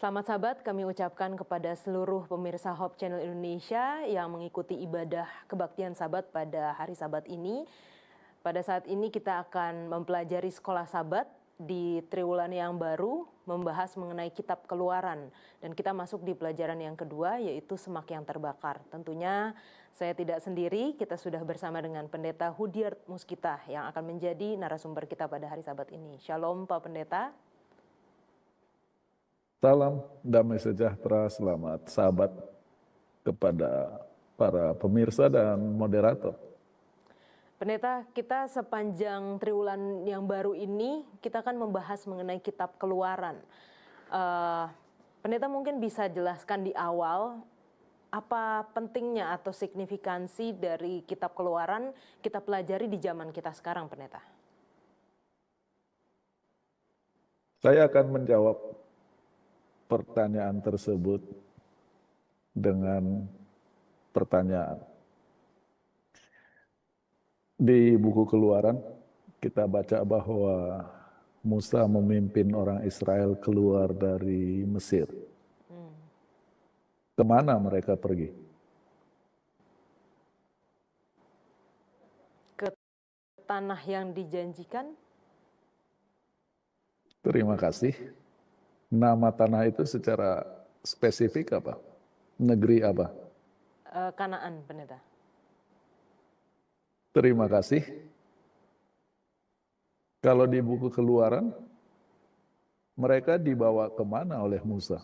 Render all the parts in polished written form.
Selamat Sabat kami ucapkan kepada seluruh pemirsa Hope Channel Indonesia yang mengikuti ibadah kebaktian Sabat pada hari Sabat ini. Pada saat ini kita akan mempelajari sekolah Sabat di triwulan yang baru, membahas mengenai kitab Keluaran. Dan kita masuk di pelajaran yang kedua, yaitu Semak yang Terbakar. Tentunya saya tidak sendiri, kita sudah bersama dengan Pendeta Hudiard Muskita yang akan menjadi narasumber kita pada hari Sabat ini. Shalom Pak Pendeta. Salam damai sejahtera, selamat Sabat kepada para pemirsa dan moderator. Pendeta, kita sepanjang triwulan yang baru ini, kita akan membahas mengenai kitab Keluaran. Pendeta mungkin bisa jelaskan di awal, apa pentingnya atau signifikansi dari kitab Keluaran kita pelajari di zaman kita sekarang, Pendeta? Saya akan menjawab pertanyaan tersebut dengan pertanyaan. Di buku Keluaran kita baca bahwa Musa memimpin orang Israel keluar dari Mesir. Kemana mereka pergi? Ke tanah yang dijanjikan? Terima kasih. Nama tanah itu secara spesifik apa? Negeri apa? Kanaan, Pendeta. Terima kasih. Kalau di buku Keluaran, mereka dibawa kemana oleh Musa?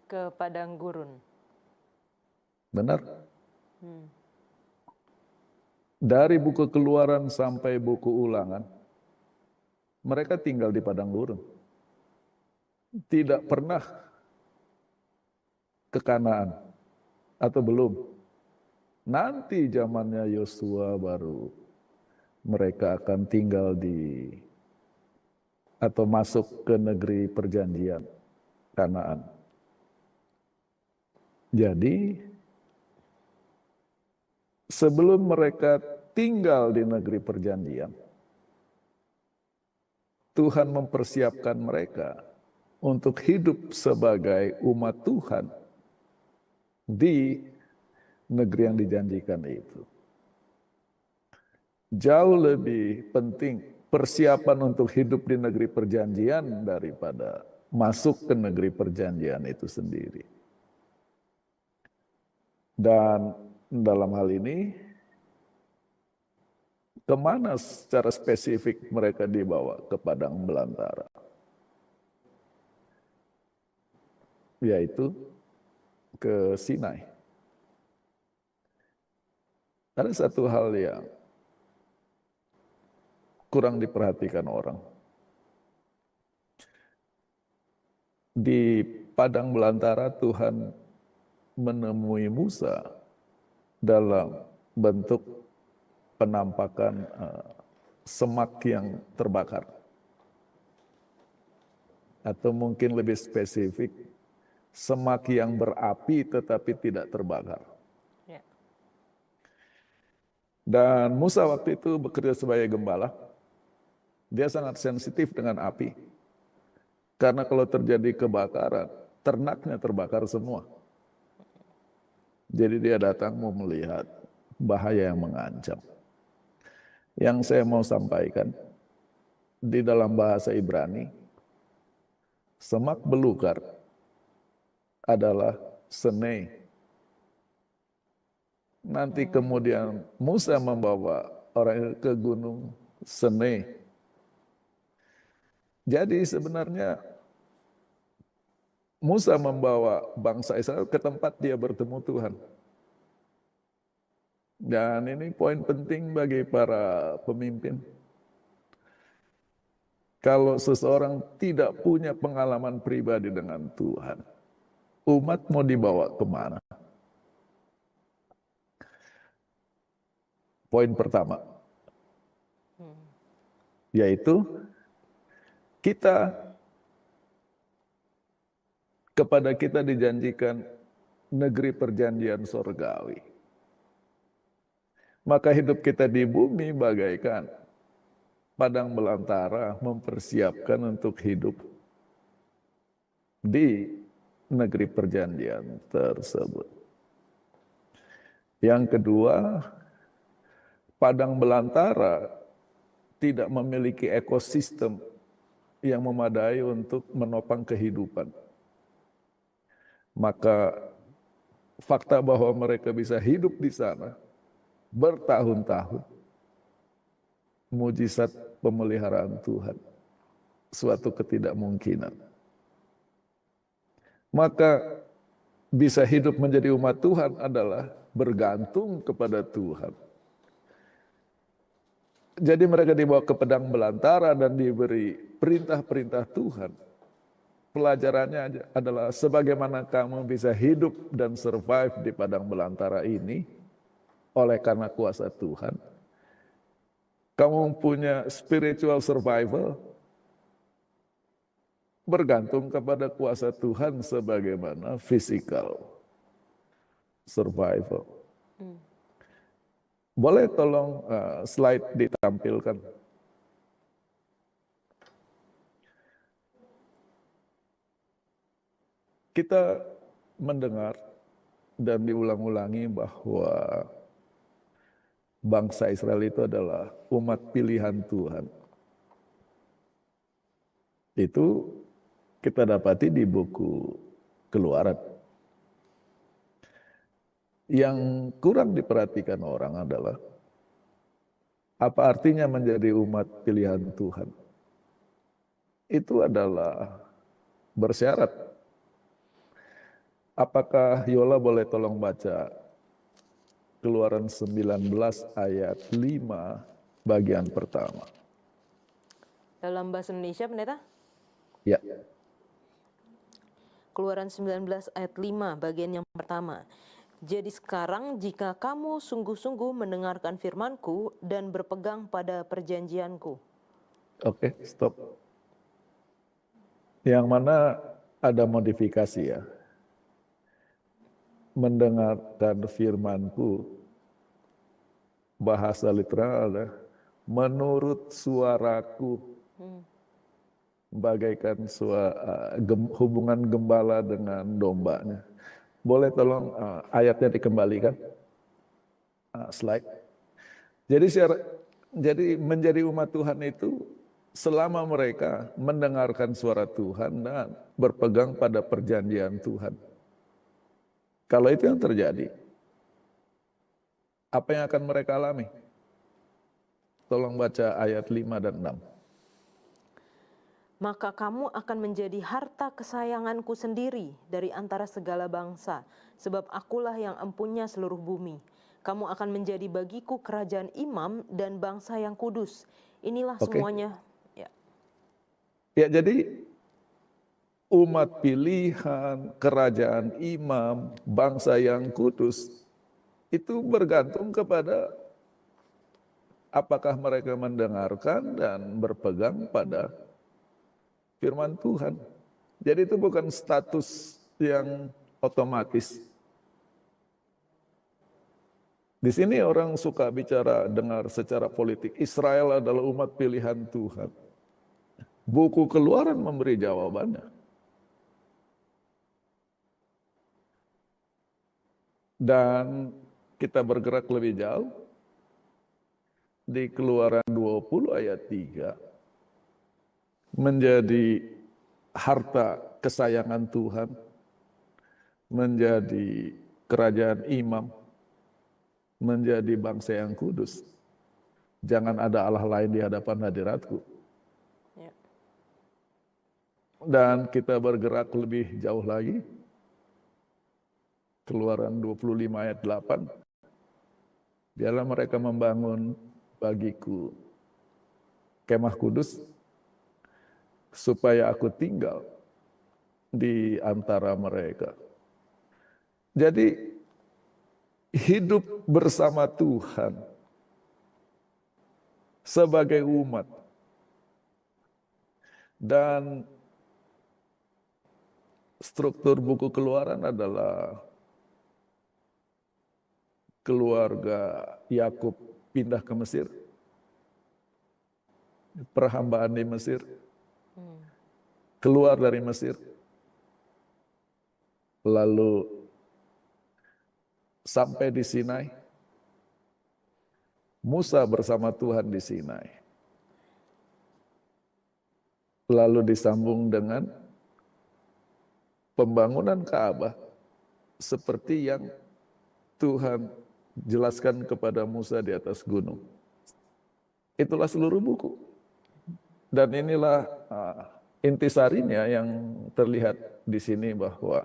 Ke padang gurun. Benar? Dari buku Keluaran sampai buku Ulangan, mereka tinggal di padang gurun. Tidak pernah ke Kanaan, atau belum. Nanti zamannya Yosua baru mereka akan tinggal di atau masuk ke negeri perjanjian Kanaan. Jadi sebelum mereka tinggal di negeri perjanjian, Tuhan mempersiapkan mereka untuk hidup sebagai umat Tuhan di negeri yang dijanjikan itu. Jauh lebih penting persiapan untuk hidup di negeri perjanjian daripada masuk ke negeri perjanjian itu sendiri. Dan dalam hal ini, kemana secara spesifik mereka dibawa ke padang belantara? Yaitu ke Sinai. Ada satu hal yang kurang diperhatikan orang. Di padang belantara Tuhan menemui Musa dalam bentuk penampakan semak yang terbakar. Atau mungkin lebih spesifik, semak yang berapi tetapi tidak terbakar. Ya. Dan Musa waktu itu bekerja sebagai gembala. Dia sangat sensitif dengan api. Karena kalau terjadi kebakaran, ternaknya terbakar semua. Jadi dia datang mau melihat bahaya yang mengancam. Yang saya mau sampaikan, di dalam bahasa Ibrani, semak belukar adalah senei. Nanti kemudian Musa membawa orang ke gunung Senei. Jadi sebenarnya Musa membawa bangsa Israel ke tempat dia bertemu Tuhan. Dan ini poin penting bagi para pemimpin. Kalau seseorang tidak punya pengalaman pribadi dengan Tuhan, umat mau dibawa kemana? Poin pertama, yaitu kepada kita dijanjikan negeri perjanjian sorgawi. Maka hidup kita di bumi bagaikan padang belantara mempersiapkan untuk hidup di negeri perjanjian tersebut. Yang kedua, padang belantara tidak memiliki ekosistem yang memadai untuk menopang kehidupan. Maka fakta bahwa mereka bisa hidup di sana bertahun-tahun, mujizat pemeliharaan Tuhan, suatu ketidakmungkinan. Maka bisa hidup menjadi umat Tuhan adalah bergantung kepada Tuhan. Jadi mereka dibawa ke padang belantara dan diberi perintah-perintah Tuhan. Pelajarannya adalah sebagaimana kamu bisa hidup dan survive di padang belantara ini oleh karena kuasa Tuhan. Kamu punya spiritual survival bergantung kepada kuasa Tuhan sebagaimana physical survival. Boleh tolong slide ditampilkan. Kita mendengar dan diulang-ulangi bahwa bangsa Israel itu adalah umat pilihan Tuhan. Itu kita dapati di buku Keluaran. Yang kurang diperhatikan orang adalah apa artinya menjadi umat pilihan Tuhan. Itu adalah bersyarat. Apakah Yola boleh tolong baca Keluaran 19 ayat 5 bagian pertama. Dalam bahasa Indonesia, Pendeta? Ya. Keluaran 19 ayat 5 bagian yang pertama. Jadi sekarang jika kamu sungguh-sungguh mendengarkan firman-Ku dan berpegang pada perjanjian-Ku. Oke, stop. Yang mana ada modifikasi ya. Mendengarkan firman-Ku, bahasa literal adalah menurut suaraku, bagaikan hubungan gembala dengan dombanya. Boleh tolong ayatnya dikembalikan, slide. Jadi menjadi umat Tuhan itu selama mereka mendengarkan suara Tuhan dan berpegang pada perjanjian Tuhan. Kalau itu yang terjadi, apa yang akan mereka alami? Tolong baca ayat 5 dan 6. Maka kamu akan menjadi harta kesayanganku sendiri dari antara segala bangsa, sebab akulah yang empunya seluruh bumi. Kamu akan menjadi bagiku kerajaan imam dan bangsa yang kudus. Inilah semuanya. Ya, jadi umat pilihan, kerajaan imam, bangsa yang kudus, itu bergantung kepada apakah mereka mendengarkan dan berpegang pada firman Tuhan. Jadi itu bukan status yang otomatis. Di sini orang suka bicara dengar secara politik. Israel adalah umat pilihan Tuhan. Buku Keluaran memberi jawabannya. Dan kita bergerak lebih jauh di Keluaran 20 ayat 3. Menjadi harta kesayangan Tuhan, menjadi kerajaan imam, menjadi bangsa yang kudus. Jangan ada Allah lain di hadapan hadiratku. Dan kita bergerak lebih jauh lagi. Keluaran 25 ayat 8. Biarlah mereka membangun bagiku kemah kudus, supaya aku tinggal di antara mereka. Jadi hidup bersama Tuhan sebagai umat dan struktur buku Keluaran adalah keluarga Yakub pindah ke Mesir, perhambaan di Mesir, keluar dari Mesir, lalu sampai di Sinai, Musa bersama Tuhan di Sinai, lalu disambung dengan pembangunan Ka'bah seperti yang Tuhan jelaskan kepada Musa di atas gunung. Itulah seluruh buku. Dan inilah intisarinya yang terlihat di sini, bahwa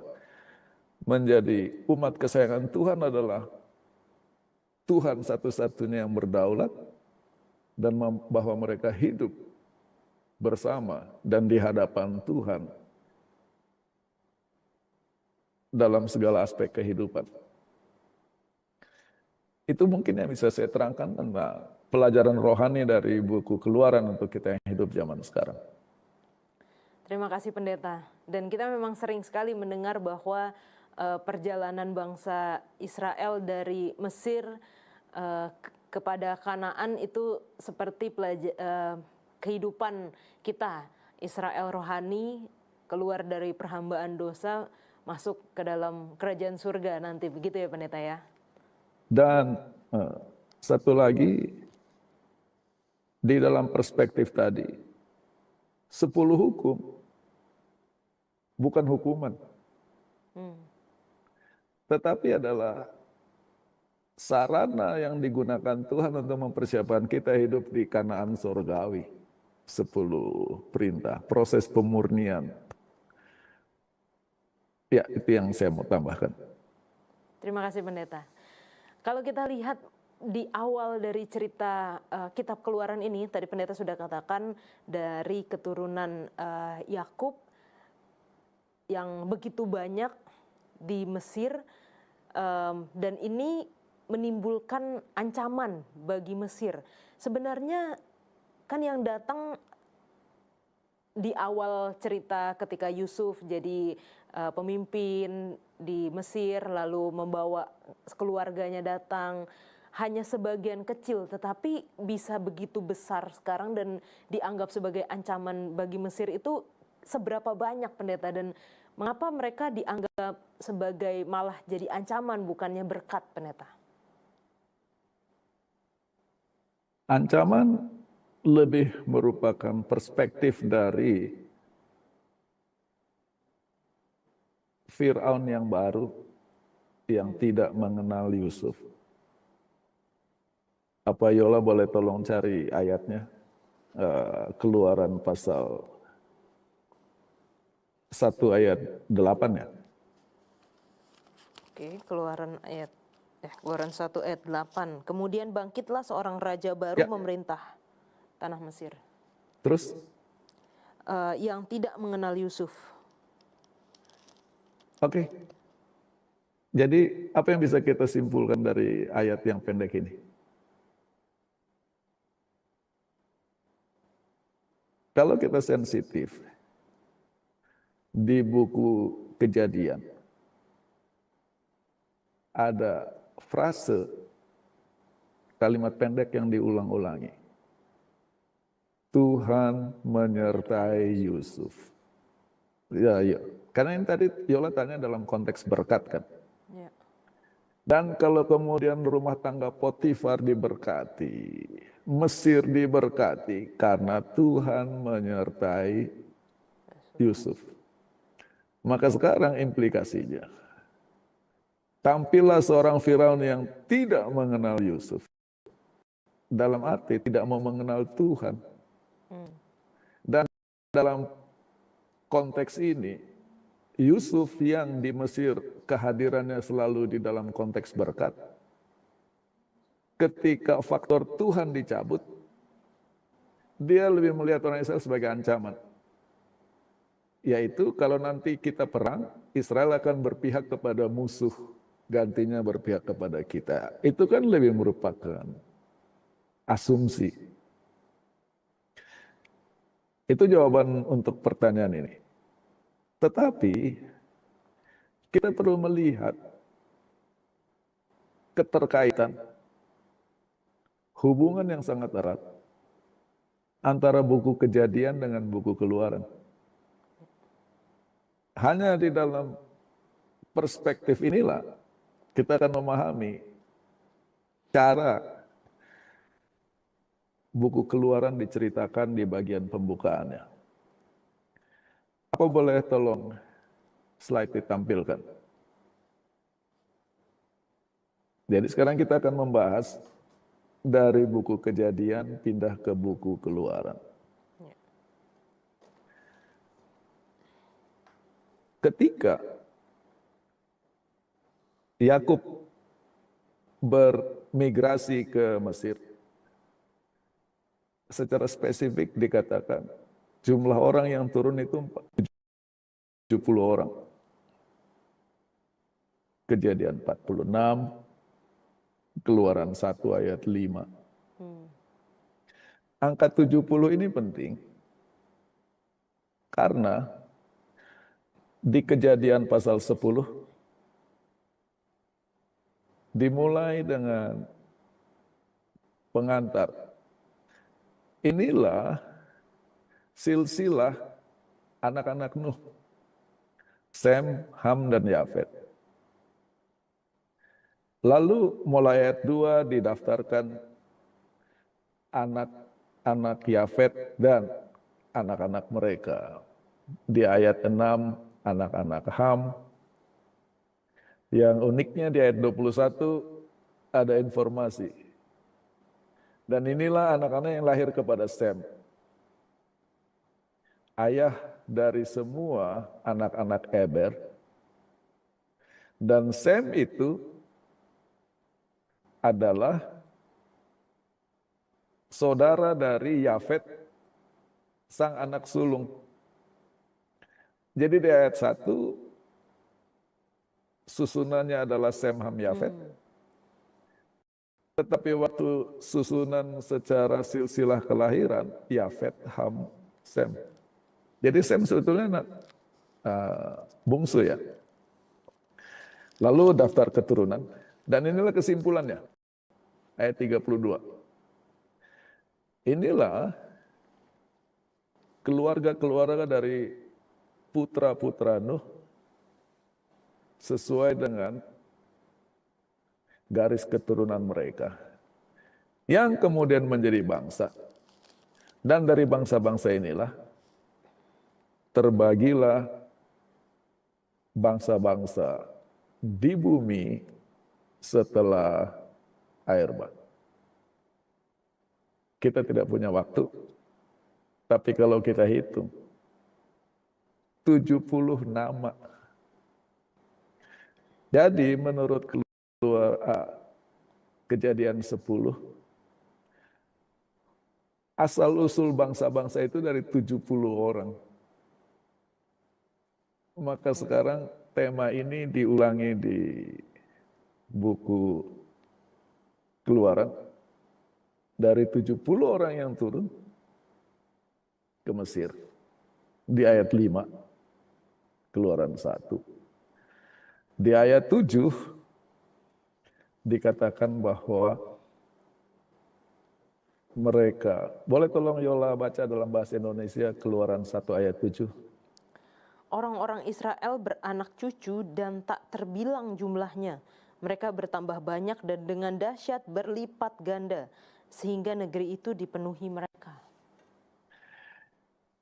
menjadi umat kesayangan Tuhan adalah Tuhan satu-satunya yang berdaulat, dan bahwa mereka hidup bersama dan di hadapan Tuhan dalam segala aspek kehidupan. Itu mungkin yang bisa saya terangkan tentang pelajaran rohani dari buku Keluaran untuk kita yang hidup zaman sekarang. Terima kasih Pendeta. Dan kita memang sering sekali mendengar bahwa perjalanan bangsa Israel dari Mesir kepada Kanaan itu seperti kehidupan kita, Israel rohani, keluar dari perhambaan dosa, masuk ke dalam kerajaan surga nanti, begitu ya Pendeta ya? Dan satu lagi, di dalam perspektif tadi, 10 hukum bukan hukuman, tetapi adalah sarana yang digunakan Tuhan untuk mempersiapkan kita hidup di Kanaan surgawi. 10 perintah, proses pemurnian. Ya, itu yang saya mau tambahkan. Terima kasih Pendeta. Kalau kita lihat di awal dari cerita kitab Keluaran ini, tadi Pendeta sudah katakan dari keturunan Yakub yang begitu banyak di Mesir, dan ini menimbulkan ancaman bagi Mesir. Sebenarnya kan yang datang di awal cerita ketika Yusuf jadi pemimpin di Mesir, lalu membawa keluarganya datang, hanya sebagian kecil, tetapi bisa begitu besar sekarang dan dianggap sebagai ancaman bagi Mesir. Itu seberapa banyak Pendeta, dan mengapa mereka dianggap sebagai malah jadi ancaman bukannya berkat Pendeta? Ancaman lebih merupakan perspektif dari Fir'aun yang baru, yang tidak mengenal Yusuf. Apa Yola boleh tolong cari ayatnya? Keluaran pasal 1 ayat 8 ya. Oke, Keluaran 1 ayat 8. Kemudian bangkitlah seorang raja baru memerintah tanah Mesir. Terus? Yang tidak mengenal Yusuf. Oke. Jadi apa yang bisa kita simpulkan dari ayat yang pendek ini? Kalau kita sensitif di buku Kejadian, ada frase kalimat pendek yang diulang-ulangi. Tuhan menyertai Yusuf. Ya. Karena ini tadi Yola tanya dalam konteks berkat kan. Ya. Dan kalau kemudian rumah tangga Potifar diberkati, Mesir diberkati karena Tuhan menyertai Yusuf. Maka sekarang implikasinya, tampillah seorang Firaun yang tidak mengenal Yusuf. Dalam arti tidak mau mengenal Tuhan. Dan dalam konteks ini, Yusuf yang di Mesir kehadirannya selalu di dalam konteks berkat. Ketika faktor Tuhan dicabut, dia lebih melihat orang Israel sebagai ancaman. Yaitu kalau nanti kita perang, Israel akan berpihak kepada musuh, gantinya berpihak kepada kita. Itu kan lebih merupakan asumsi. Itu jawaban untuk pertanyaan ini. Tetapi kita perlu melihat keterkaitan, hubungan yang sangat erat antara buku Kejadian dengan buku Keluaran. Hanya di dalam perspektif inilah kita akan memahami cara buku Keluaran diceritakan di bagian pembukaannya. Apa boleh tolong slide ditampilkan? Jadi sekarang kita akan membahas dari buku Kejadian pindah ke buku Keluaran. Ketika Yakub bermigrasi ke Mesir, secara spesifik dikatakan jumlah orang yang turun itu 70 orang. Kejadian 46, Keluaran 1 ayat 5. Angka 70 ini penting karena di Kejadian pasal 10 dimulai dengan pengantar. Inilah silsilah anak-anak Nuh, Sem, Ham, dan Yafet. Lalu mulai ayat 2 didaftarkan anak-anak Yafet dan anak-anak mereka. Di ayat 6 anak-anak Ham. Yang uniknya di ayat 21 ada informasi. Dan inilah anak-anak yang lahir kepada Sem, ayah dari semua anak-anak Eber. Dan Sem itu adalah saudara dari Yafet, sang anak sulung. Jadi di ayat 1, susunannya adalah Sem, Ham, Yafet. Tetapi waktu susunan secara silsilah kelahiran, Yafet, Ham, Sem. Jadi Sem sebetulnya anak bungsu ya. Lalu daftar keturunan. Dan inilah kesimpulannya. Ayat 32. Inilah keluarga-keluarga dari putra-putra Nuh sesuai dengan garis keturunan mereka, yang kemudian menjadi bangsa. Dan dari bangsa-bangsa inilah terbagilah bangsa-bangsa di bumi setelah air bah. Kita tidak punya waktu, tapi kalau kita hitung 70 nama. Jadi menurut Kejadian 10, asal-usul bangsa-bangsa itu dari 70 orang. Maka sekarang tema ini diulangi di buku Keluaran. Dari 70 orang yang turun ke Mesir. Di ayat 5, Keluaran 1. Di ayat 7, dikatakan bahwa mereka, boleh tolong Yola baca dalam bahasa Indonesia Keluaran 1 ayat 7. Orang-orang Israel beranak cucu dan tak terbilang jumlahnya. Mereka bertambah banyak dan dengan dahsyat berlipat ganda, sehingga negeri itu dipenuhi mereka.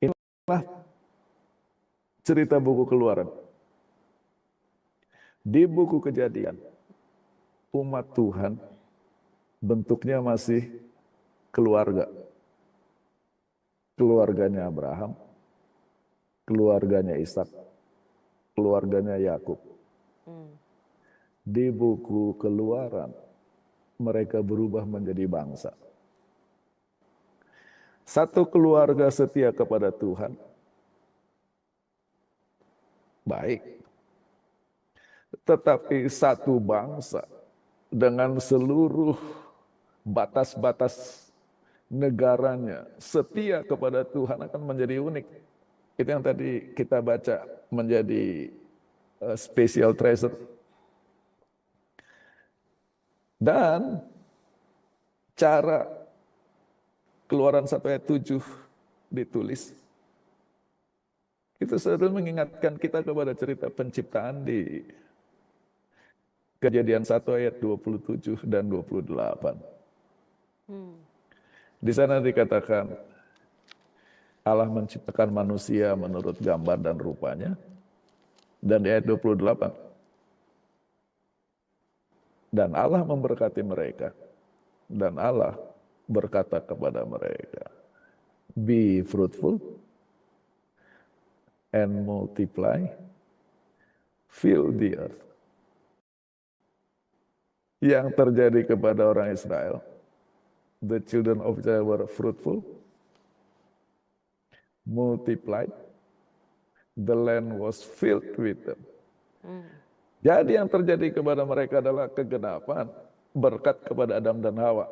Inilah cerita buku Keluaran. Di buku Kejadian, umat Tuhan bentuknya masih keluarga. Keluarganya Abraham, keluarganya Ishak, keluarganya Yakub. Di buku Keluaran, mereka berubah menjadi bangsa. Satu keluarga setia kepada Tuhan, baik. Tetapi satu bangsa dengan seluruh batas-batas negaranya setia kepada Tuhan akan menjadi unik. Itu yang tadi kita baca, menjadi special treasure. Dan cara Keluaran 1 ayat 7 ditulis, itu selalu mengingatkan kita kepada cerita penciptaan di Kejadian 1 ayat 27 dan 28. Di sana dikatakan Allah menciptakan manusia menurut gambar dan rupanya. Dan di ayat 28, dan Allah memberkati mereka. Dan Allah berkata kepada mereka, be fruitful and multiply, fill the earth. Yang terjadi kepada orang Israel, the children of Israel were fruitful, multiplied, the land was filled with them. Jadi yang terjadi kepada mereka adalah kegenapan berkat kepada Adam dan Hawa.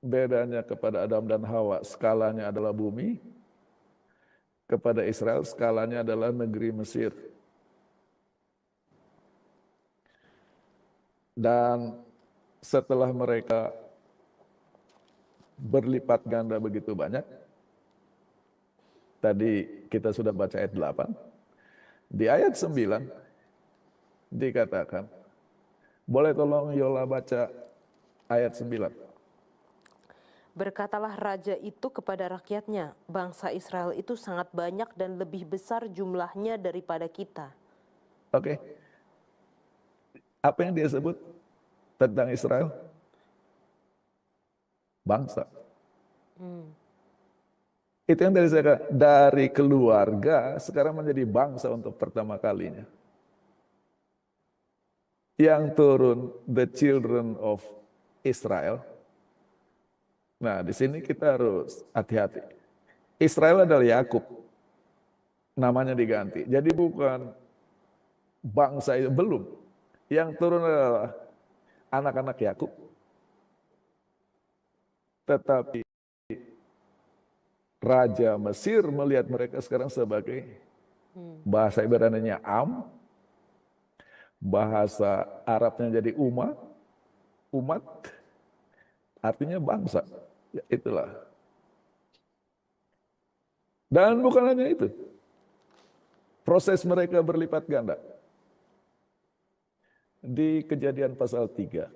Bedanya kepada Adam dan Hawa, skalanya adalah bumi. Kepada Israel, skalanya adalah negeri Mesir. Dan setelah mereka berlipat ganda begitu banyak, tadi kita sudah baca ayat 8, di ayat 9 dikatakan, boleh tolong Yola baca ayat 9. Berkatalah raja itu kepada rakyatnya, bangsa Israel itu sangat banyak dan lebih besar jumlahnya daripada kita. Oke. Apa yang dia sebut tentang Israel? Bangsa. Itu yang tadi saya katakan, dari keluarga sekarang menjadi bangsa untuk pertama kalinya. Yang turun, the children of Israel. Nah, di sini kita harus hati-hati. Israel adalah Yakub. Namanya diganti. Jadi bukan bangsa itu, belum. Yang turun adalah anak-anak Yakub. Tetapi Raja Mesir melihat mereka sekarang sebagai, bahasa Ibraninya Am, bahasa Arabnya jadi umat, artinya bangsa. Ya, itulah. Dan bukan hanya itu. Proses mereka berlipat ganda. Di Kejadian pasal 3,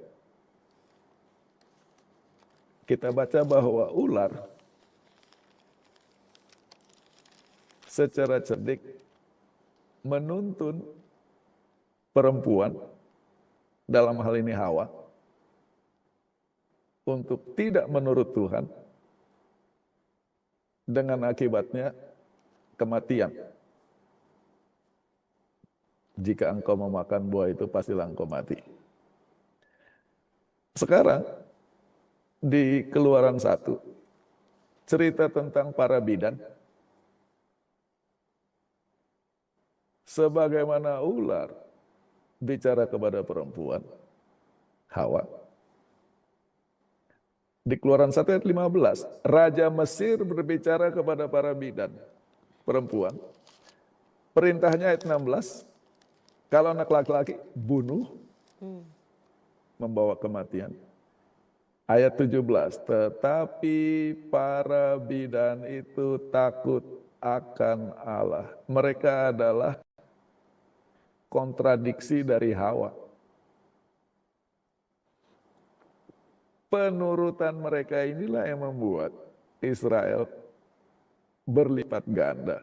kita baca bahwa ular secara cerdik menuntun perempuan, dalam hal ini Hawa, untuk tidak menurut Tuhan, dengan akibatnya kematian. Jika engkau memakan buah itu, pastilah engkau mati. Sekarang, di Keluaran 1, cerita tentang para bidan, sebagaimana ular bicara kepada perempuan, Hawa. Di Keluaran 1 ayat 15, Raja Mesir berbicara kepada para bidan, perempuan. Perintahnya ayat 16, kalau anak laki-laki, bunuh, membawa kematian. Ayat 17, tetapi para bidan itu takut akan Allah. Mereka adalah kontradiksi dari Hawa. Penurutan mereka inilah yang membuat Israel berlipat ganda.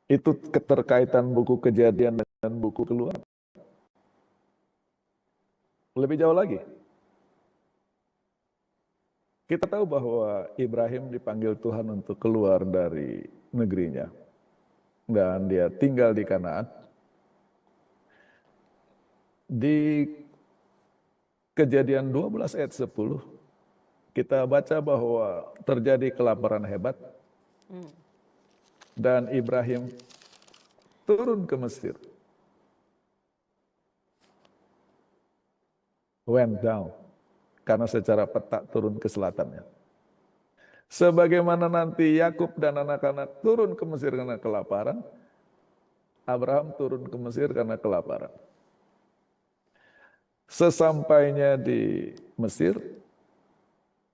Itu keterkaitan buku Kejadian dan buku Keluaran. Lebih jauh lagi, kita tahu bahwa Ibrahim dipanggil Tuhan untuk keluar dari negerinya. Dan dia tinggal di Kanaan. Di Kejadian 12 ayat 10, kita baca bahwa terjadi kelaparan hebat. Dan Ibrahim turun ke Mesir. Went down. Karena secara peta turun ke selatannya. Sebagaimana nanti Yakub dan anak-anak turun ke Mesir karena kelaparan, Abraham turun ke Mesir karena kelaparan. Sesampainya di Mesir,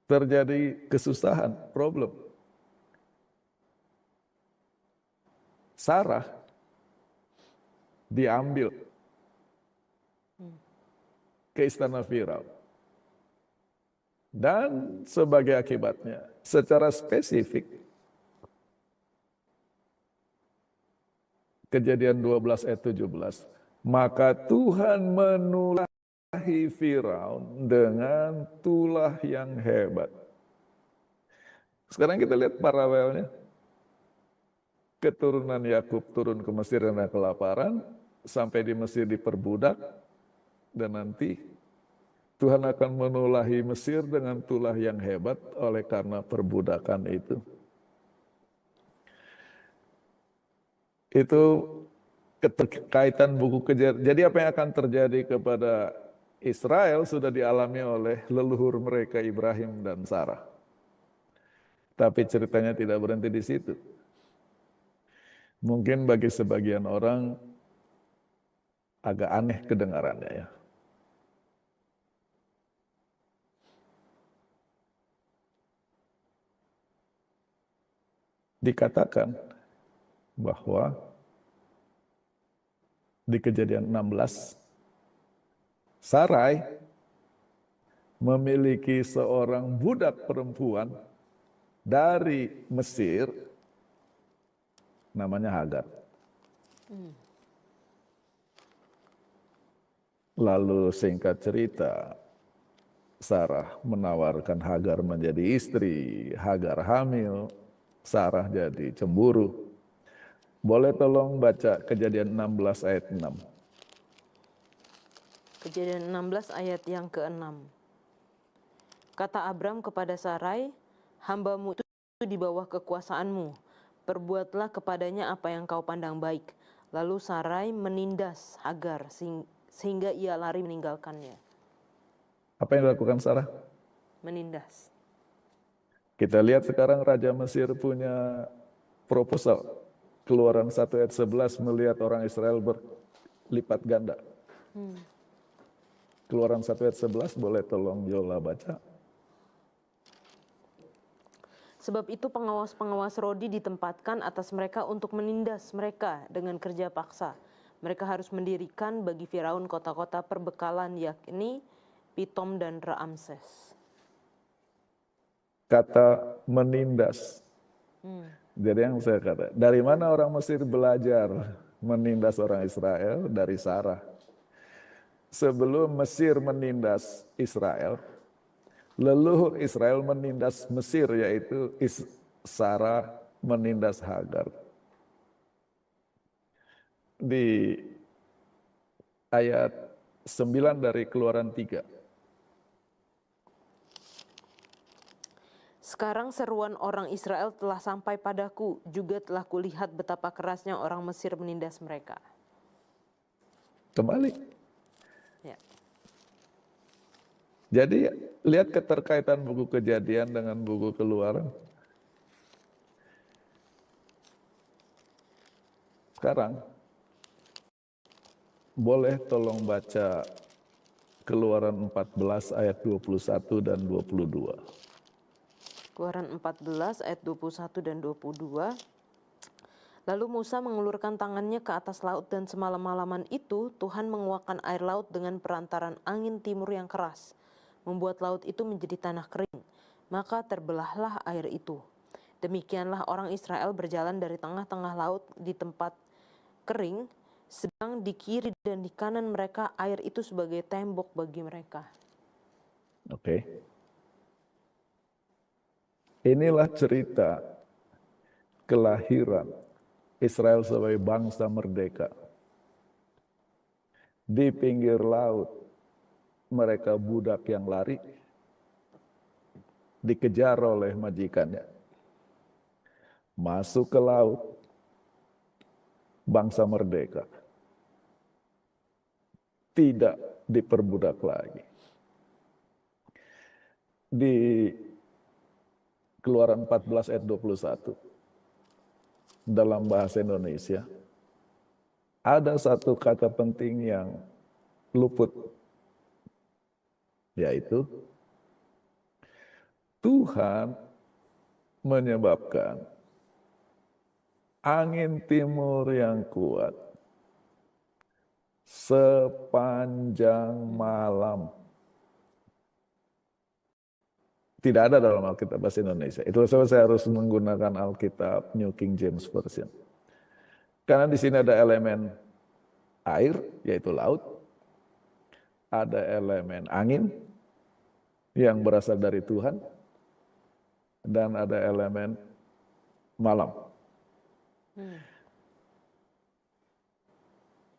terjadi kesusahan, problem. Sarah diambil ke istana Firaun. Dan sebagai akibatnya, secara spesifik, Kejadian 12 ayat 17, maka Tuhan menulahi Firaun dengan tulah yang hebat. Sekarang kita lihat paralelnya. Keturunan Yakub turun ke Mesir karena kelaparan, sampai di Mesir diperbudak, dan nanti Tuhan akan menulahi Mesir dengan tulah yang hebat oleh karena perbudakan itu. Itu keterkaitan buku Kejadian. Jadi apa yang akan terjadi kepada Israel sudah dialami oleh leluhur mereka Ibrahim dan Sarah. Tapi ceritanya tidak berhenti di situ. Mungkin bagi sebagian orang agak aneh kedengarannya ya. Dikatakan bahwa di Kejadian 16, Sarai memiliki seorang budak perempuan dari Mesir, namanya Hagar. Lalu singkat cerita, Sarah menawarkan Hagar menjadi istri, Hagar hamil, Sarah jadi cemburu. Boleh tolong baca Kejadian 16 ayat 6. Kejadian 16 ayat yang ke-6. Kata Abram kepada Sarai, hambamu itu di bawah kekuasaanmu, perbuatlah kepadanya apa yang kau pandang baik. Lalu Sarai menindas Hagar sehingga ia lari meninggalkannya. Apa yang dilakukan Sarah? Menindas. Kita lihat sekarang Raja Mesir punya proposal. Keluaran 1 ayat 11 melihat orang Israel berlipat ganda. Keluaran 1 ayat 11 boleh tolong Yola baca. Sebab itu pengawas-pengawas Rodi ditempatkan atas mereka untuk menindas mereka dengan kerja paksa. Mereka harus mendirikan bagi Firaun kota-kota perbekalan, yakni Pitom dan Raamses. Kata menindas. Jadi yang saya kata, dari mana orang Mesir belajar menindas orang Israel? Dari Sarah. Sebelum Mesir menindas Israel, leluhur Israel menindas Mesir, yaitu Sarah menindas Hagar. Di ayat 9 dari Keluaran 3. Sekarang seruan orang Israel telah sampai padaku, juga telah kulihat betapa kerasnya orang Mesir menindas mereka. Kembali. Ya. Jadi lihat keterkaitan buku Kejadian dengan buku Keluaran. Sekarang, boleh tolong baca Keluaran 14 ayat 21 dan 22. Keluaran 14 ayat 21 dan 22. Lalu Musa mengulurkan tangannya ke atas laut, dan semalam-malaman itu Tuhan menguakkan air laut dengan perantaran angin timur yang keras, membuat laut itu menjadi tanah kering. Maka terbelahlah air itu. Demikianlah orang Israel berjalan dari tengah-tengah laut di tempat kering, sedang di kiri dan di kanan mereka air itu sebagai tembok bagi mereka. Oke. Inilah cerita kelahiran Israel sebagai bangsa merdeka. Di pinggir laut, mereka budak yang lari, dikejar oleh majikannya. Masuk ke laut, bangsa merdeka. Tidak diperbudak lagi. Di Keluaran 14 ayat 21, dalam bahasa Indonesia, ada satu kata penting yang luput, yaitu Tuhan menyebabkan angin timur yang kuat sepanjang malam. Tidak ada dalam Alkitab bahasa Indonesia. Itu sebab saya harus menggunakan Alkitab New King James Version. Karena di sini ada elemen air, yaitu laut. Ada elemen angin yang berasal dari Tuhan. Dan ada elemen malam.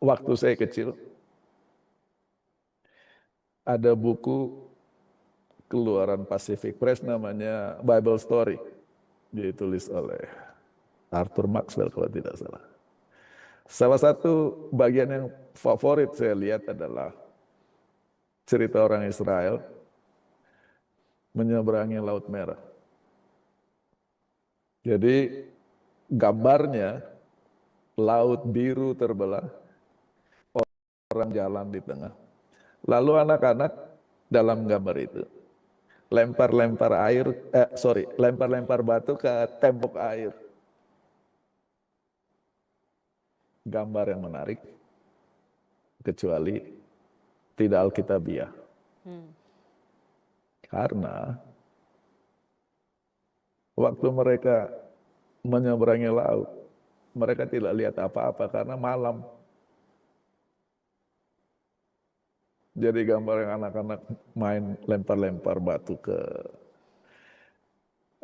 Waktu saya kecil, ada buku keluaran Pacific Press namanya Bible Story. Ditulis oleh Arthur Maxwell kalau tidak salah. Salah satu bagian yang favorit saya lihat adalah cerita orang Israel menyeberangi Laut Merah. Jadi gambarnya laut biru terbelah, orang jalan di tengah. Lalu anak-anak dalam gambar itu lempar-lempar batu ke tembok air. Gambar yang menarik, kecuali tidak alkitabiah. Karena waktu mereka menyeberangi laut, mereka tidak lihat apa-apa karena malam. Jadi gambar yang anak-anak main lempar-lempar batu ke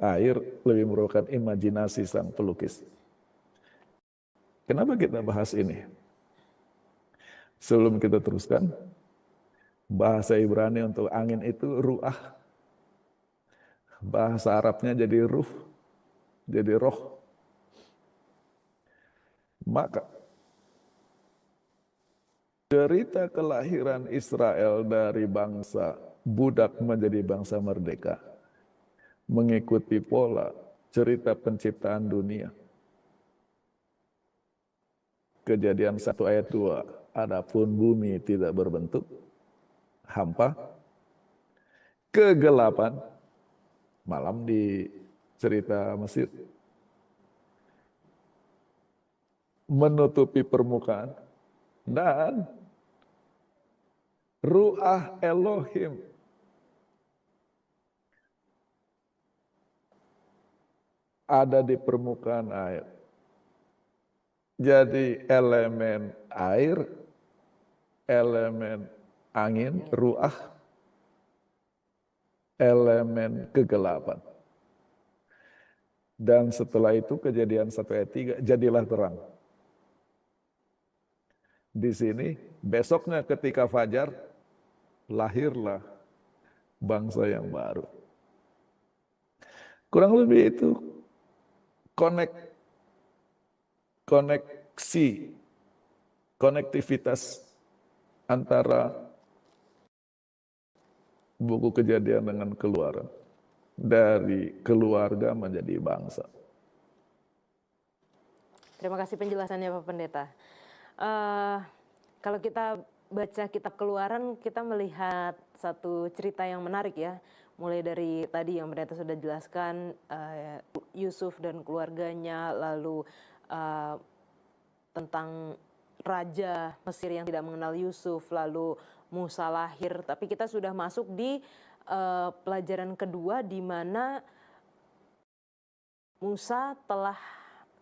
air lebih merupakan imajinasi sang pelukis. Kenapa kita bahas ini? Sebelum kita teruskan, bahasa Ibrani untuk angin itu ruah. Bahasa Arabnya jadi ruh, jadi roh. Maka cerita kelahiran Israel dari bangsa budak menjadi bangsa merdeka mengikuti pola cerita penciptaan dunia. Kejadian 1 ayat 2, adapun bumi tidak berbentuk, hampa, kegelapan, malam di cerita Mesir, menutupi permukaan, dan ruah Elohim ada di permukaan air. Jadi elemen air, elemen angin, ruah, elemen kegelapan. Dan setelah itu kejadian 1 ayat 3, jadilah terang. Di sini besoknya ketika fajar, lahirlah bangsa yang baru. Kurang lebih itu konektivitas antara buku Kejadian dengan Keluaran. Dari keluarga menjadi bangsa. Terima kasih penjelasannya Pak Pendeta. Kalau kita baca kitab Keluaran, kita melihat satu cerita yang menarik ya. Mulai dari tadi yang Pendeta sudah jelaskan, Yusuf dan keluarganya, lalu tentang Raja Mesir yang tidak mengenal Yusuf, lalu Musa lahir. Tapi kita sudah masuk di pelajaran kedua di mana Musa telah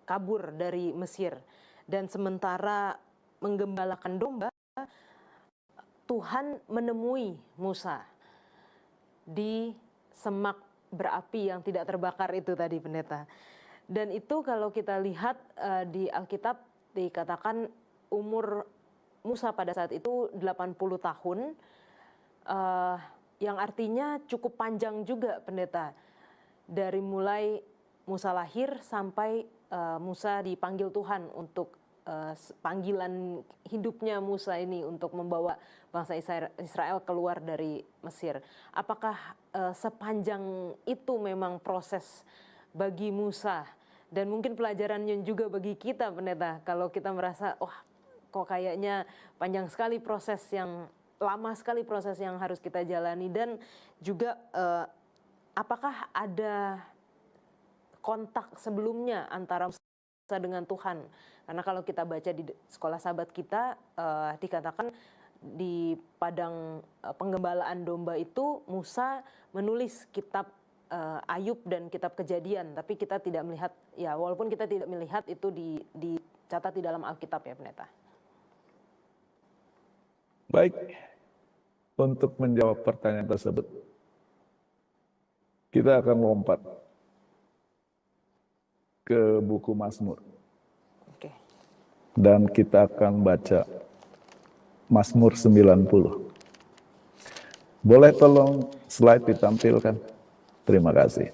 kabur dari Mesir. Dan sementara menggembalakan domba, Tuhan menemui Musa di semak berapi yang tidak terbakar itu tadi Pendeta. Dan itu kalau kita lihat di Alkitab dikatakan umur Musa pada saat itu 80 tahun, yang artinya cukup panjang juga Pendeta. Dari mulai Musa lahir sampai Musa dipanggil Tuhan untuk panggilan hidupnya Musa ini untuk membawa bangsa Israel keluar dari Mesir. Apakah sepanjang itu memang proses bagi Musa dan mungkin pelajarannya juga bagi kita Pendeta, kalau kita merasa wah kok kayaknya panjang sekali proses yang lama sekali proses yang harus kita jalani, dan juga apakah ada kontak sebelumnya antara dengan Tuhan. Karena kalau kita baca di sekolah sahabat kita, dikatakan di padang penggembalaan domba itu Musa menulis kitab Ayub dan kitab Kejadian, tapi kita tidak melihat, ya walaupun kita tidak melihat itu dicatat di dalam Alkitab ya Pendeta. Baik, untuk menjawab pertanyaan tersebut, kita akan lompat ke buku Mazmur. Oke. Dan kita akan baca Mazmur 90. Boleh tolong slide ditampilkan? Terima kasih.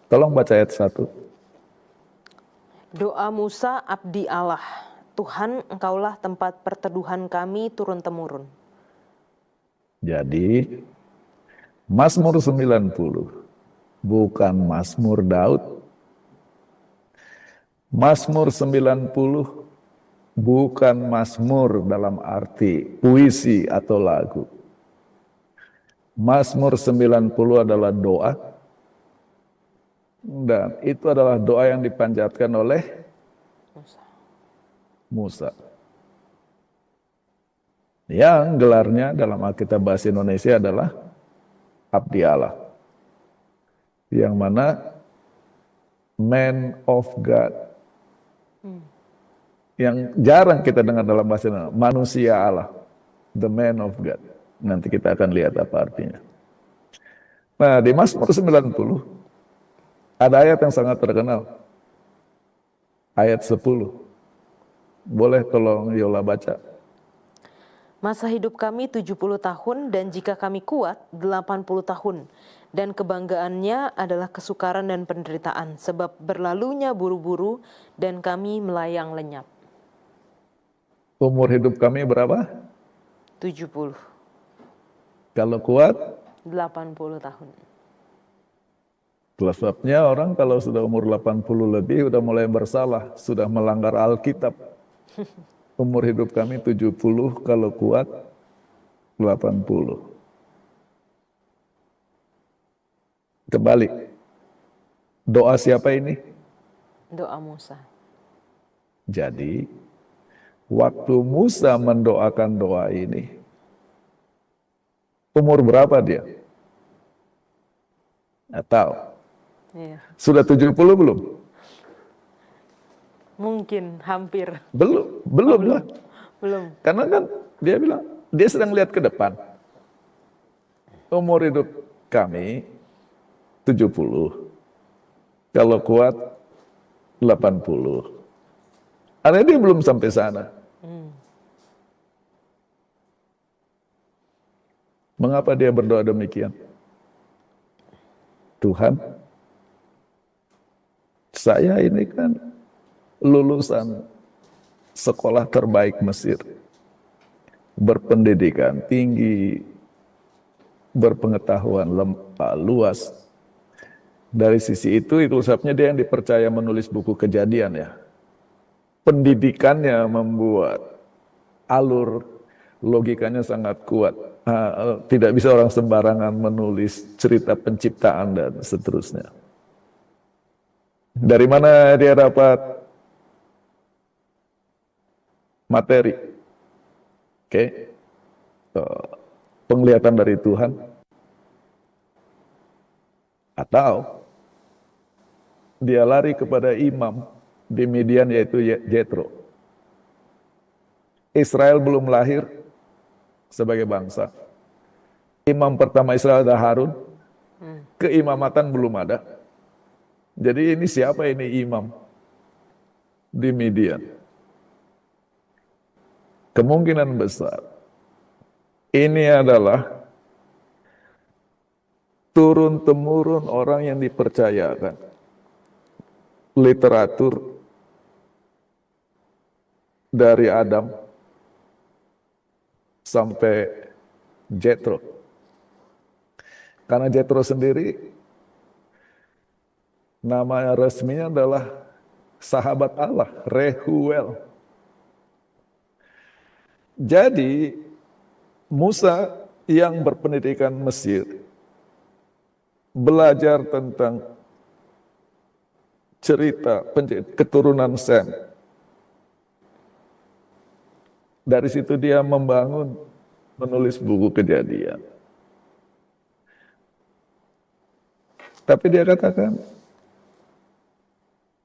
Tolong baca ayat 1. Doa Musa abdi Allah, Tuhan engkaulah tempat perteduhan kami turun-temurun. Jadi, Mazmur 90 bukan Mazmur Daud. Mazmur 90 bukan Mazmur dalam arti puisi atau lagu. Mazmur 90 adalah doa, dan itu adalah doa yang dipanjatkan oleh Musa. Yang gelarnya dalam Alkitab Bahasa Indonesia adalah Abdi Allah. Yang mana Man of God. Yang jarang kita dengar dalam bahasa Indonesia, manusia Allah. The Man of God. Nanti kita akan lihat apa artinya. Nah, di Mazmur 90 ada ayat yang sangat terkenal. Ayat 10. Boleh tolong Yola baca? Masa hidup kami 70 tahun dan jika kami kuat 80 tahun. Dan kebanggaannya adalah kesukaran dan penderitaan sebab berlalunya buru-buru dan kami melayang lenyap. Umur hidup kami berapa? 70. Kalau kuat? 80 tahun. Itulah sebabnya orang kalau sudah umur 80 lebih udah mulai bersalah, sudah melanggar Alkitab. Umur hidup kami 70, kalau kuat 80. Kembali. Doa siapa ini? Doa Musa. Jadi, waktu Musa mendoakan doa ini, umur berapa dia? Atau Iya. sudah 70 belum? Mungkin hampir. Belum lah. Belum. Karena kan dia bilang, dia sedang lihat ke depan. Umur hidup kami 70. Kalau kuat 80. Artinya dia belum sampai sana. Mengapa dia berdoa demikian? Tuhan, saya ini kan lulusan sekolah terbaik Mesir, berpendidikan tinggi, berpengetahuan luas. Dari sisi itu sebabnya dia yang dipercaya menulis buku Kejadian ya. Pendidikannya membuat alur logikanya sangat kuat. Tidak bisa orang sembarangan menulis cerita penciptaan dan seterusnya. Dari mana dia dapat materi? Oke. Penglihatan dari Tuhan. Atau dia lari kepada imam di Midian yaitu Jethro. Israel belum lahir sebagai bangsa. Imam pertama Israel adalah Harun. Keimamatan belum ada. Jadi ini siapa ini imam di Midian? Kemungkinan besar ini adalah turun-temurun orang yang dipercayakan literatur dari Adam sampai Jethro. Karena Jethro sendiri nama resminya adalah sahabat Allah, Rehuel. Jadi Musa yang berpendidikan Mesir belajar tentang cerita keturunan Sem. Dari situ dia menulis buku Kejadian. Tapi dia katakan,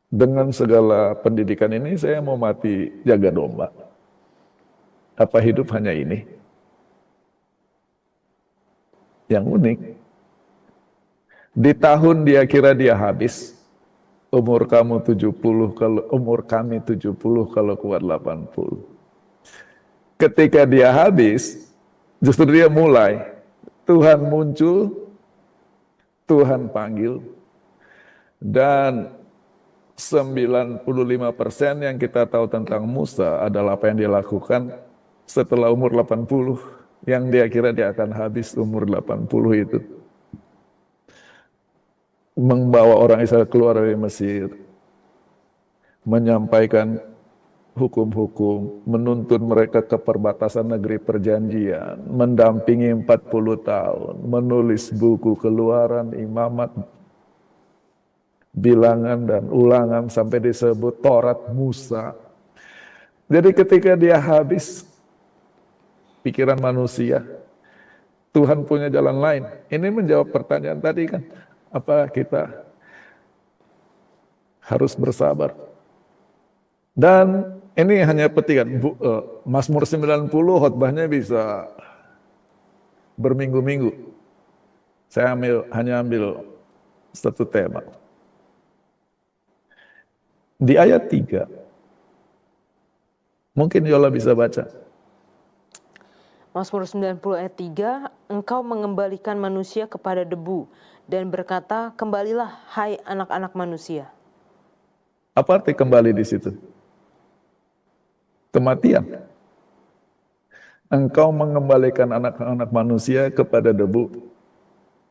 dengan segala pendidikan ini saya mau mati jaga domba. Apa hidup hanya ini? Yang unik, di tahun dia kira dia habis, umur kamu 70, kalau umur kami 70, kalau kuat 80. Ketika dia habis, justru dia mulai. Tuhan muncul, Tuhan panggil, dan 95% yang kita tahu tentang Musa adalah apa yang dia lakukan setelah umur 80, yang dia kira dia akan habis umur 80 itu. Membawa orang Israel keluar dari Mesir, menyampaikan hukum-hukum, menuntun mereka ke perbatasan negeri perjanjian, mendampingi 40 tahun, menulis buku Keluaran, Imamat, Bilangan, dan Ulangan, sampai disebut Taurat Musa. Jadi ketika dia habis, pikiran manusia, Tuhan punya jalan lain. Ini menjawab pertanyaan tadi kan, apa kita harus bersabar? Dan ini hanya petikan. Mazmur 90 khotbahnya bisa berminggu-minggu. Saya hanya ambil satu tema. Di ayat 3, mungkin Yola bisa baca. Mazmur 90 ayat 3, engkau mengembalikan manusia kepada debu dan berkata, kembalilah hai anak-anak manusia. Apa arti kembali di situ? Kematian. Engkau mengembalikan anak-anak manusia kepada debu.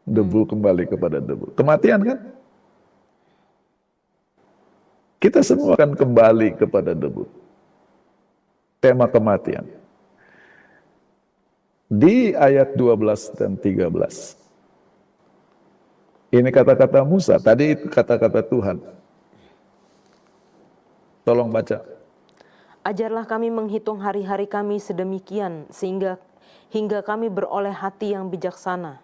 Debu kembali kepada debu. Kematian kan? Kita semua akan kembali kepada debu. Tema kematian. Di ayat 12 dan 13. Ini kata-kata Musa, tadi itu kata-kata Tuhan. Tolong baca. Ajarlah kami menghitung hari-hari kami sedemikian, sehingga hingga kami beroleh hati yang bijaksana.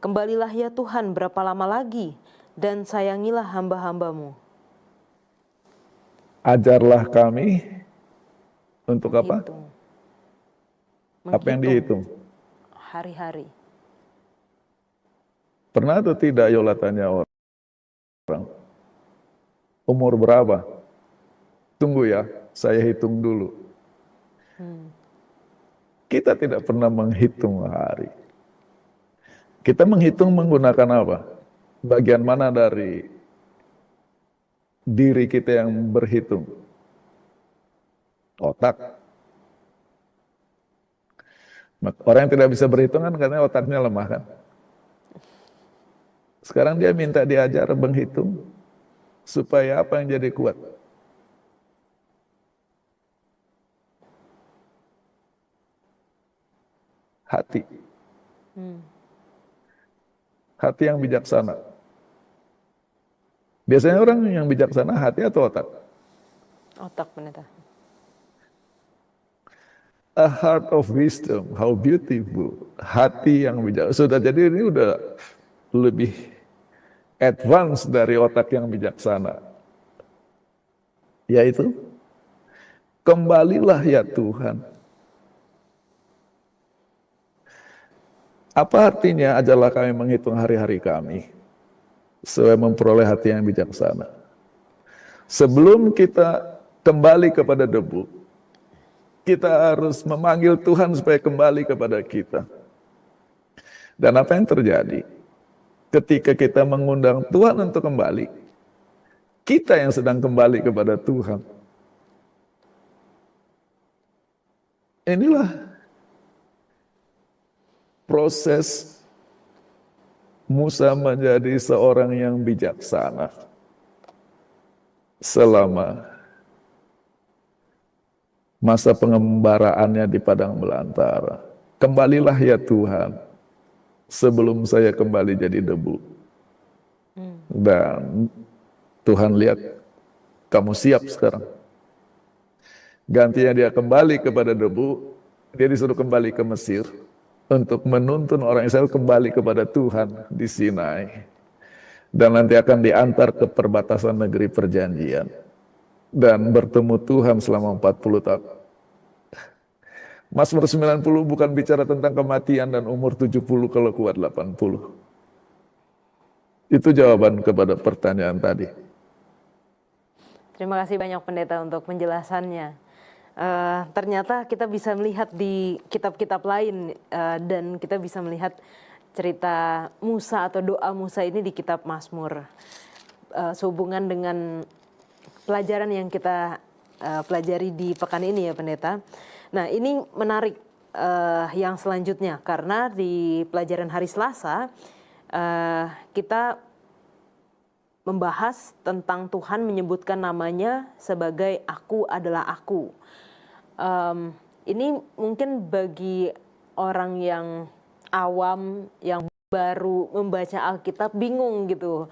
Kembalilah ya Tuhan, berapa lama lagi, dan sayangilah hamba-hambamu. Ajarlah kami untuk apa? Menghitung. Apa yang dihitung? Hari-hari. Pernah atau tidak Yola tanya orang, umur berapa? Tunggu ya, saya hitung dulu. Kita tidak pernah menghitung hari. Kita menghitung menggunakan apa? Bagian mana dari diri kita yang berhitung? Otak. Orang yang tidak bisa berhitung kan karena otaknya lemah kan. Sekarang dia minta diajar menghitung supaya apa yang jadi kuat? Hati. Hati yang bijaksana. Biasanya orang yang bijaksana hati atau otak? Otak, pendeta. A heart of wisdom, how beautiful. Hati yang bijaksana. Sudah, jadi ini udah lebih advance dari otak yang bijaksana. Yaitu, kembalilah ya Tuhan. Apa artinya ajarlah kami menghitung hari-hari kami supaya memperoleh hati yang bijaksana. Sebelum kita kembali kepada debu, kita harus memanggil Tuhan supaya kembali kepada kita. Dan apa yang terjadi? Ketika kita mengundang Tuhan untuk kembali, kita yang sedang kembali kepada Tuhan. Inilah proses Musa menjadi seorang yang bijaksana selama masa pengembaraannya di padang belantara. Kembalilah ya Tuhan, sebelum saya kembali jadi debu. Dan Tuhan lihat Kamu siap sekarang. Gantinya dia kembali kepada debu, dia disuruh kembali ke Mesir untuk menuntun orang Israel kembali kepada Tuhan di Sinai. Dan nanti akan diantar ke perbatasan negeri perjanjian. Dan bertemu Tuhan selama 40 tahun. Mazmur 90 bukan bicara tentang kematian dan umur 70 kalau kuat 80. Itu jawaban kepada pertanyaan tadi. Terima kasih banyak pendeta untuk penjelasannya. Ternyata kita bisa melihat di kitab-kitab lain dan kita bisa melihat cerita Musa atau doa Musa ini di kitab Mazmur. Sehubungan dengan pelajaran yang kita pelajari di pekan ini ya pendeta. Nah ini menarik yang selanjutnya karena di pelajaran hari Selasa kita membahas tentang Tuhan menyebutkan namanya sebagai Aku adalah Aku. Ini mungkin bagi orang yang awam, yang baru membaca Alkitab bingung gitu.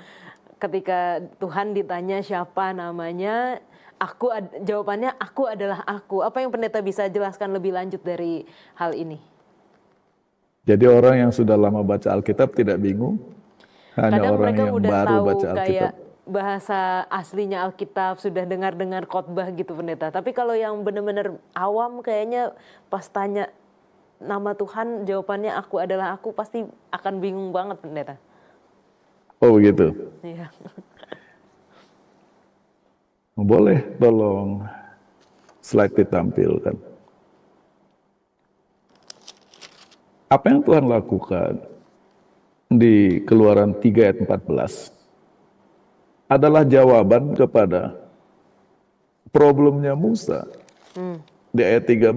Ketika Tuhan ditanya siapa namanya, jawabannya Aku adalah Aku. Apa yang pendeta bisa jelaskan lebih lanjut dari hal ini? Jadi orang yang sudah lama baca Alkitab tidak bingung? Hanya Kadang orang mereka yang udah baru tahu baca Alkitab. kayak bahasa aslinya Alkitab, sudah dengar-dengar khotbah gitu pendeta. Tapi kalau yang benar-benar awam kayaknya pas tanya nama Tuhan, jawabannya Aku adalah Aku, pasti akan bingung banget pendeta. Oh begitu. Iya. Boleh tolong slide ditampilkan. Apa yang Tuhan lakukan di Keluaran 3 ayat 14 adalah jawaban kepada problemnya Musa di ayat 13.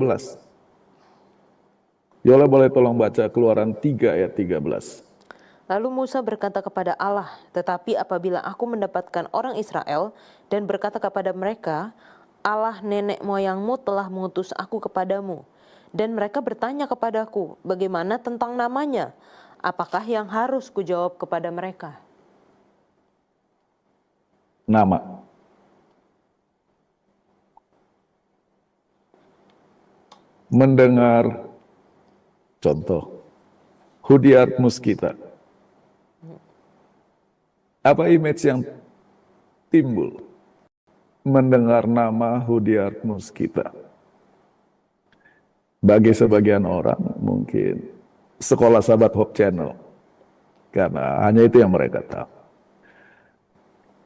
Yola boleh tolong baca Keluaran 3 ayat 13. Lalu Musa berkata kepada Allah, tetapi apabila aku mendapatkan orang Israel dan berkata kepada mereka, Allah nenek moyangmu telah mengutus aku kepadamu. Dan mereka bertanya kepadaku, bagaimana tentang namanya? Apakah yang harus kujawab kepada mereka? Nama. Mendengar contoh Hudiart Muskita. Apa image yang timbul mendengar nama Hudiart Muskita? Bagi sebagian orang mungkin sekolah sahabat Hope Channel, karena hanya itu yang mereka tahu.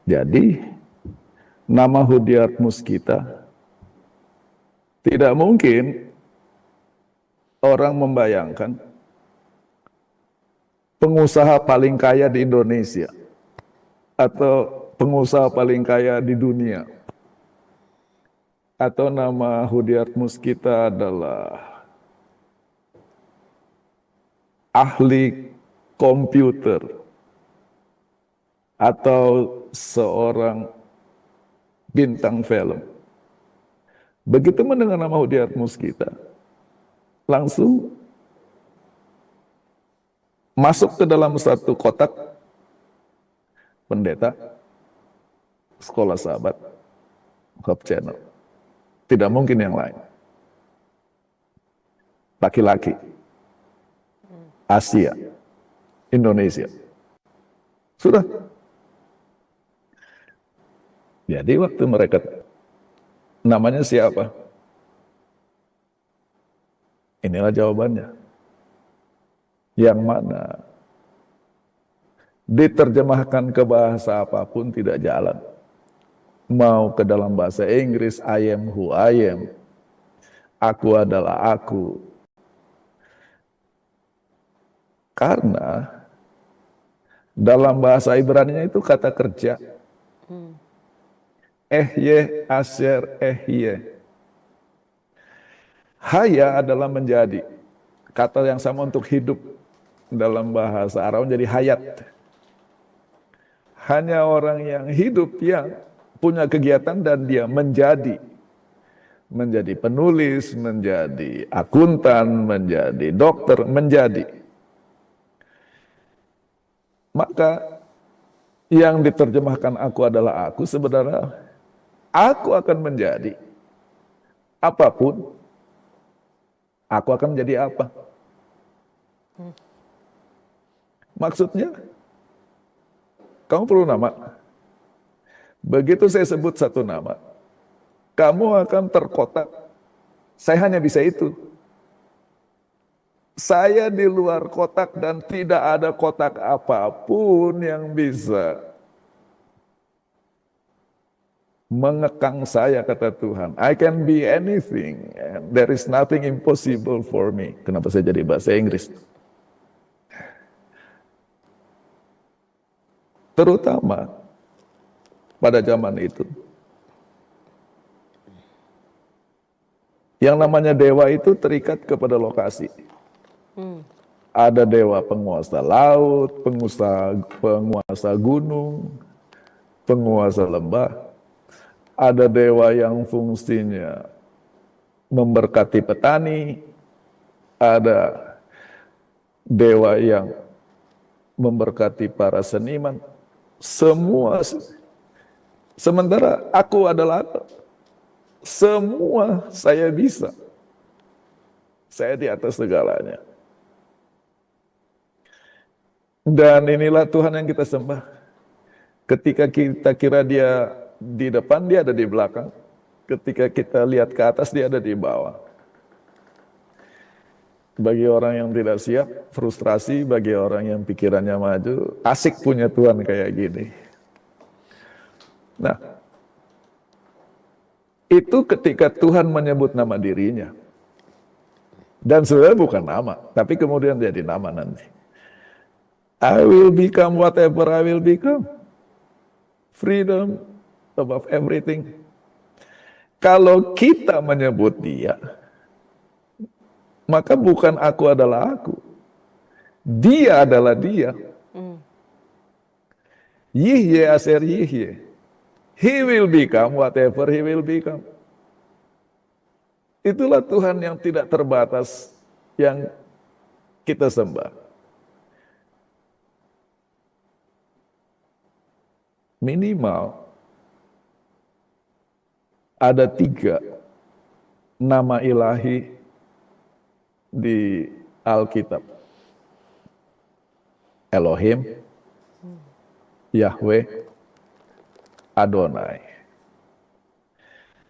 Jadi nama Hudiart Muskita tidak mungkin orang membayangkan pengusaha paling kaya di Indonesia atau pengusaha paling kaya di dunia, atau nama Hudiart Muskita adalah ahli komputer atau seorang bintang film. Begitu mendengar nama Hudiart Muskita, langsung masuk ke dalam satu kotak pendeta, sekolah sahabat, Hope Channel. Tidak mungkin yang lain. Laki-laki, Asia, Indonesia. Sudah. Jadi waktu mereka, namanya siapa? Inilah jawabannya. Yang mana diterjemahkan ke bahasa apapun tidak jalan. Mau ke dalam bahasa Inggris, I am who I am. Aku adalah aku. Karena dalam bahasa Ibrani itu kata kerja. Ehye, asyer, ehye. Haya adalah menjadi. Kata yang sama untuk hidup. Dalam bahasa Arab menjadi hayat. Hanya orang yang hidup yang punya kegiatan dan dia menjadi. Menjadi penulis, menjadi akuntan, menjadi dokter, menjadi. Maka yang diterjemahkan aku adalah aku sebenarnya aku akan menjadi apapun, aku akan menjadi apa. Maksudnya, kamu perlu nama. Begitu saya sebut satu nama, kamu akan terkotak. Saya hanya bisa itu. Saya di luar kotak dan tidak ada kotak apapun yang bisa mengekang saya, kata Tuhan. I can be anything. And there is nothing impossible for me. Kenapa saya jadi bahasa Inggris? Terutama pada zaman itu. Yang namanya dewa itu terikat kepada lokasi. Ada dewa penguasa laut, penguasa gunung, penguasa lembah. Ada dewa yang fungsinya memberkati petani. Ada dewa yang memberkati para seniman. Semua. Sementara aku adalah semua saya bisa. Saya di atas segalanya. Dan inilah Tuhan yang kita sembah. Ketika kita kira dia di depan, dia ada di belakang. Ketika kita lihat ke atas, dia ada di bawah. Bagi orang yang tidak siap, frustrasi. Bagi orang yang pikirannya maju, asik punya Tuhan kayak gini. Nah, itu ketika Tuhan menyebut nama dirinya. Dan sebenarnya bukan nama, tapi kemudian jadi nama nanti. I will become whatever I will become. Freedom above everything. Kalau kita menyebut dia, maka bukan aku adalah aku. Dia adalah dia. Yihye aser yihye. He will become whatever he will become. Itulah Tuhan yang tidak terbatas yang kita sembah. Minimal ada 3 nama ilahi di Alkitab. Elohim, Yahweh, Adonai.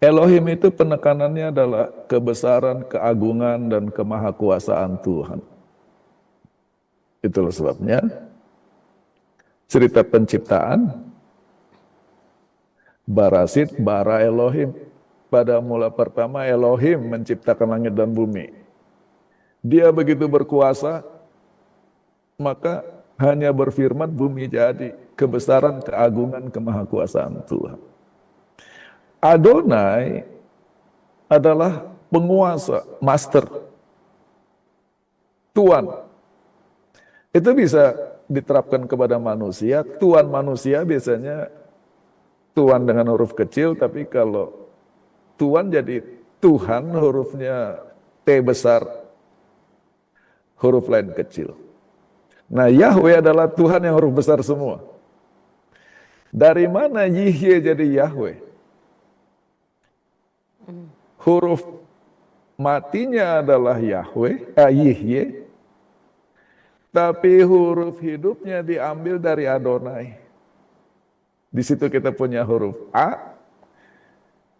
Elohim itu penekanannya adalah kebesaran, keagungan, dan kemahakuasaan Tuhan. Itulah sebabnya cerita penciptaan, Barasit, bara Elohim. Pada mula pertama Elohim menciptakan langit dan bumi. Dia begitu berkuasa, maka hanya berfirman bumi jadi. Kebesaran, keagungan, kemahakuasaan Tuhan. Adonai adalah penguasa, master, Tuan. Itu bisa diterapkan kepada manusia. Tuan manusia biasanya Tuan dengan huruf kecil, tapi kalau Tuan jadi Tuhan, hurufnya T besar, huruf lain kecil. Nah, Yahweh adalah Tuhan yang huruf besar semua. Dari mana Yihye jadi Yahweh? Huruf matinya adalah Yihye, tapi huruf hidupnya diambil dari Adonai. Di situ kita punya huruf A,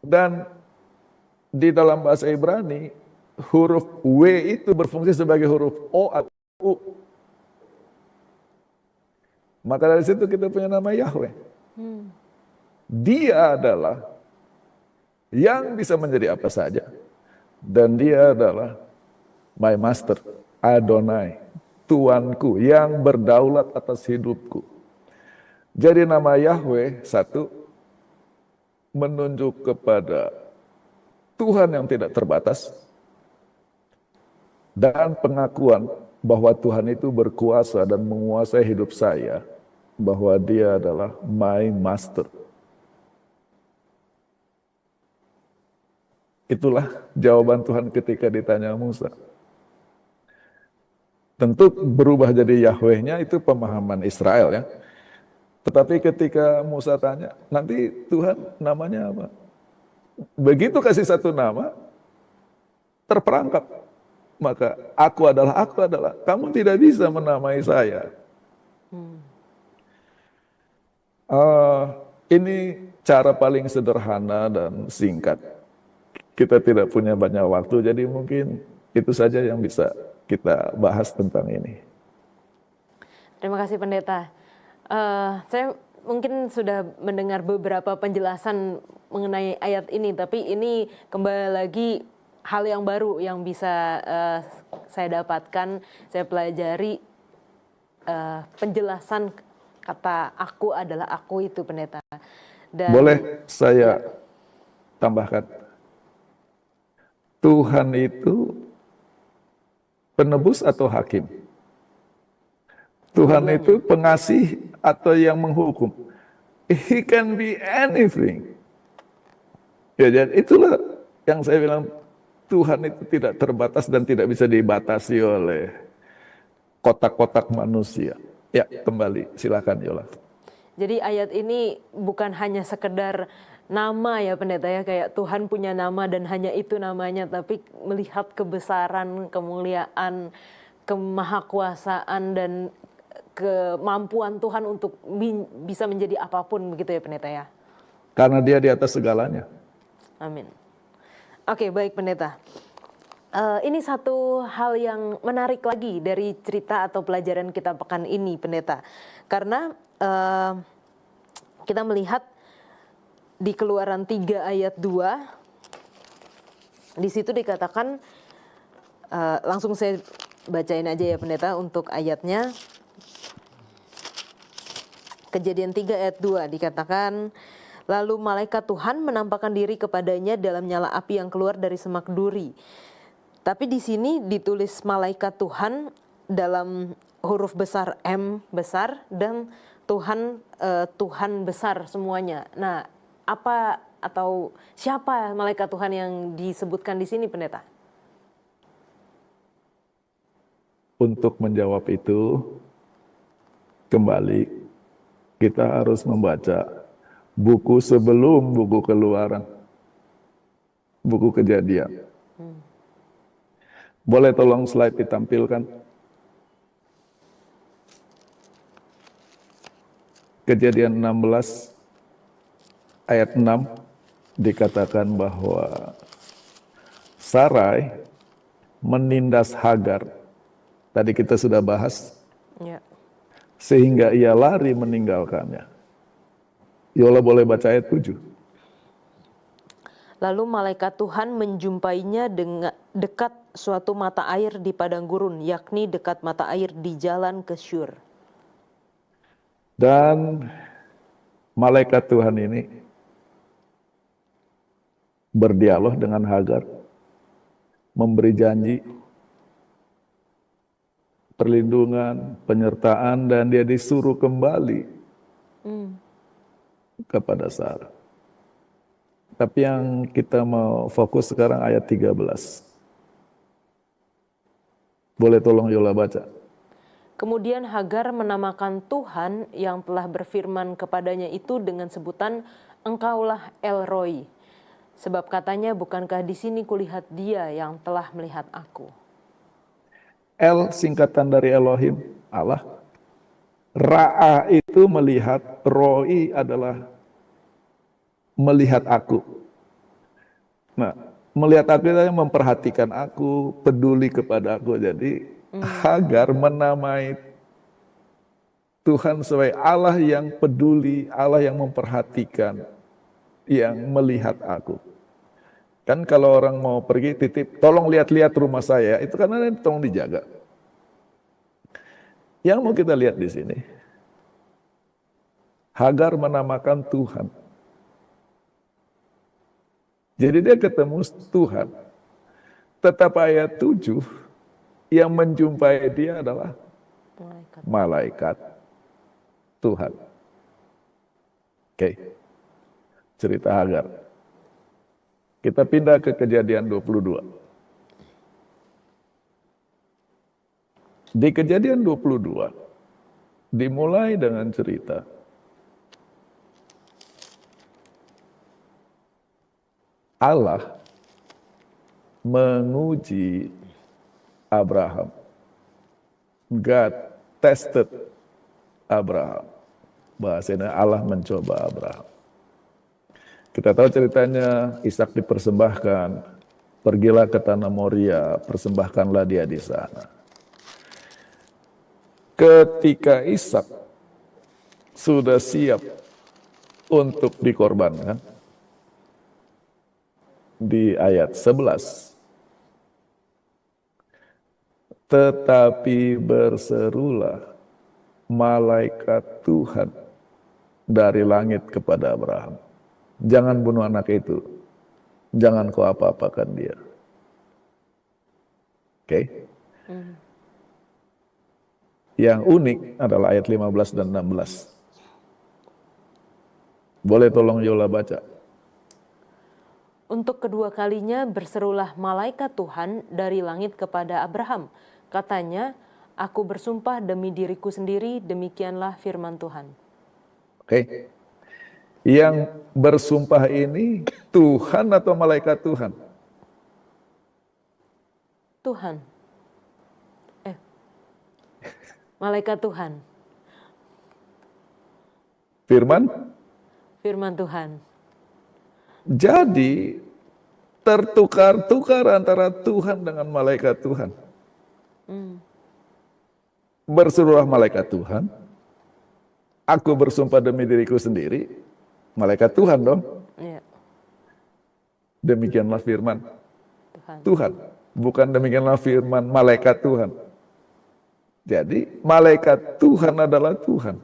dan di dalam bahasa Ibrani, huruf W itu berfungsi sebagai huruf O atau U. Maka dari situ kita punya nama Yahweh. Dia adalah yang bisa menjadi apa saja. Dan dia adalah my master, Adonai, Tuanku yang berdaulat atas hidupku. Jadi nama Yahweh satu menunjuk kepada Tuhan yang tidak terbatas dan pengakuan bahwa Tuhan itu berkuasa dan menguasai hidup saya, bahwa dia adalah my master. Itulah jawaban Tuhan ketika ditanya Musa. Tentu berubah jadi Yahwehnya itu pemahaman Israel ya. Tetapi ketika Musa tanya, nanti Tuhan namanya apa? Begitu kasih satu nama, terperangkap. Maka aku adalah, kamu tidak bisa menamai saya. Eh, ini cara paling sederhana dan singkat. Kita tidak punya banyak waktu, jadi mungkin itu saja yang bisa kita bahas tentang ini. Terima kasih Pendeta. Saya mungkin sudah mendengar beberapa penjelasan mengenai ayat ini, tapi ini kembali lagi hal yang baru yang bisa saya dapatkan, saya pelajari penjelasan kata aku adalah aku itu Pendeta. Dan Boleh saya tambahkan, Tuhan itu penebus atau hakim? Tuhan itu pengasih atau yang menghukum? He can be anything. Ya, jadi itulah yang saya bilang, Tuhan itu tidak terbatas dan tidak bisa dibatasi oleh kotak-kotak manusia. Ya, kembali, silakan Yola. Jadi ayat ini bukan hanya sekedar nama ya Pendeta ya, kayak Tuhan punya nama dan hanya itu namanya, tapi melihat kebesaran, kemuliaan, kemahakuasaan dan kemampuan Tuhan untuk bisa menjadi apapun begitu ya Pendeta ya. Karena dia di atas segalanya. Amin. Oke, baik Pendeta. Ini satu hal yang menarik lagi dari cerita atau pelajaran kita pekan ini Pendeta. Karena kita melihat di Keluaran 3 ayat 2, di situ dikatakan, langsung saya bacain aja ya Pendeta untuk ayatnya. Kejadian 3 ayat 2 dikatakan, lalu malaikat Tuhan menampakkan diri kepadanya dalam nyala api yang keluar dari semak duri. Tapi di sini ditulis malaikat Tuhan dalam huruf besar M besar dan Tuhan Tuhan besar semuanya. Nah, apa atau siapa malaikat Tuhan yang disebutkan di sini Pendeta? Untuk menjawab itu, kembali kita harus membaca buku sebelum buku Keluaran, buku Kejadian. Boleh tolong slide ditampilkan? Kejadian 16 ayat 6 dikatakan bahwa Sarai menindas Hagar. Tadi kita sudah bahas. Ya. Sehingga ia lari meninggalkannya. Yola boleh baca ayat 7. Lalu malaikat Tuhan menjumpainya dengan dekat suatu mata air di padang gurun, yakni dekat mata air di jalan ke Syur. Dan malaikat Tuhan ini berdialog dengan Hagar, memberi janji perlindungan, penyertaan, dan dia disuruh kembali kepada Sarah. Tapi yang kita mau fokus sekarang ayat 13. Boleh tolong Yola baca? Kemudian Hagar menamakan Tuhan yang telah berfirman kepadanya itu dengan sebutan, Engkaulah El Roi. Sebab katanya, bukankah di sini kulihat dia yang telah melihat aku. El singkatan dari Elohim, Allah. Ra'a itu melihat, Roi adalah melihat aku. Nah, melihat aku itu memperhatikan aku, peduli kepada aku. Jadi Hagar menamai Tuhan sebagai Allah yang peduli, Allah yang memperhatikan, yang melihat aku. Kan kalau orang mau pergi titip, tolong lihat-lihat rumah saya, itu karena tolong dijaga. Yang mau kita lihat di sini, Hagar menamakan Tuhan. Jadi dia ketemu Tuhan. Tetap ayat 7, yang menjumpai dia adalah malaikat Tuhan. Oke, cerita Hagar. Kita pindah ke Kejadian 22. Di Kejadian 22, dimulai dengan cerita Allah menguji Abraham. God tested Abraham. Bahasanya Allah mencoba Abraham. Kita tahu ceritanya, Ishak dipersembahkan, pergilah ke tanah Moria, persembahkanlah dia di sana. Ketika Ishak sudah siap untuk dikorbankan, di ayat 11, tetapi berserulah malaikat Tuhan dari langit kepada Abraham, jangan bunuh anak itu, jangan kau apa-apakan dia. Oke? Yang unik adalah ayat 15 dan 16. Boleh tolong Yola baca? Untuk kedua kalinya berserulah malaikat Tuhan dari langit kepada Abraham. Katanya, aku bersumpah demi diriku sendiri, demikianlah firman Tuhan. Oke. Yang bersumpah ini Tuhan atau malaikat Tuhan? Tuhan. Malaikat Tuhan. Firman? Firman Tuhan. Jadi tertukar-tukar antara Tuhan dengan malaikat Tuhan. Berserulah malaikat Tuhan, aku bersumpah demi diriku sendiri, malaikat Tuhan dong. Iya. Demikianlah firman Tuhan, bukan demikianlah firman malaikat Tuhan. Jadi malaikat Tuhan adalah Tuhan.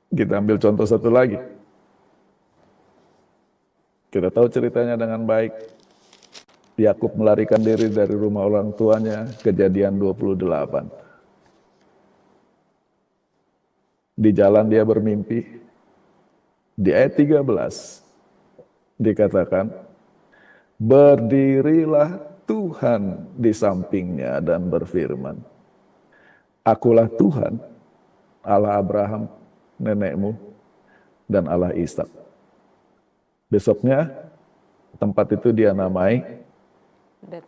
Kita ambil contoh satu lagi. Kita tahu ceritanya dengan baik. Yakub melarikan diri dari rumah orang tuanya, Kejadian 28. Di jalan dia bermimpi. Di ayat 13 dikatakan, berdirilah Tuhan di sampingnya dan berfirman, akulah Tuhan, Allah Abraham, nenekmu, dan Allah Ishak. Besoknya tempat itu dia namai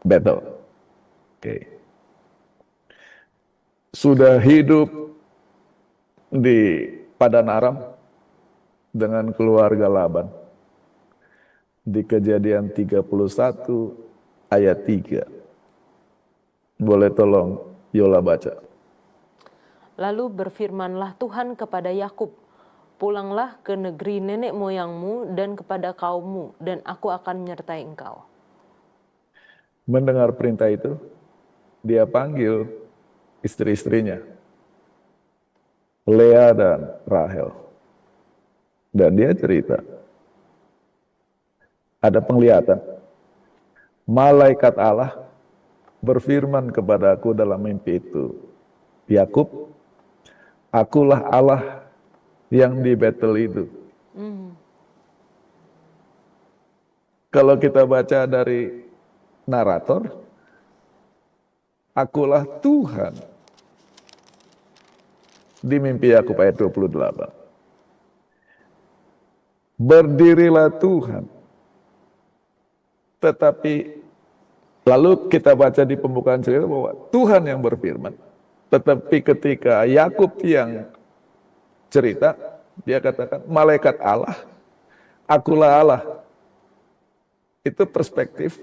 Bethel. Oke. Sudah hidup di Padan Aram dengan keluarga Laban. Di Kejadian 31 ayat 3. Boleh tolong Yola baca. Lalu berfirmanlah Tuhan kepada Yakub, pulanglah ke negeri nenek moyangmu dan kepada kaummu, dan aku akan menyertai engkau. Mendengar perintah itu, dia panggil istri-istrinya, Lea dan Rahel. Dan dia cerita, ada penglihatan, malaikat Allah berfirman kepadaku dalam mimpi itu, Yakub, akulah Allah yang di Betel itu. Kalau kita baca dari narator, akulah Tuhan. Di mimpi Yakub ayat 28. Berdirilah Tuhan. Tetapi lalu kita baca di pembukaan cerita bahwa Tuhan yang berfirman. Tetapi ketika Yakub yang cerita, dia katakan, malaikat Allah, akulah Allah. Itu perspektif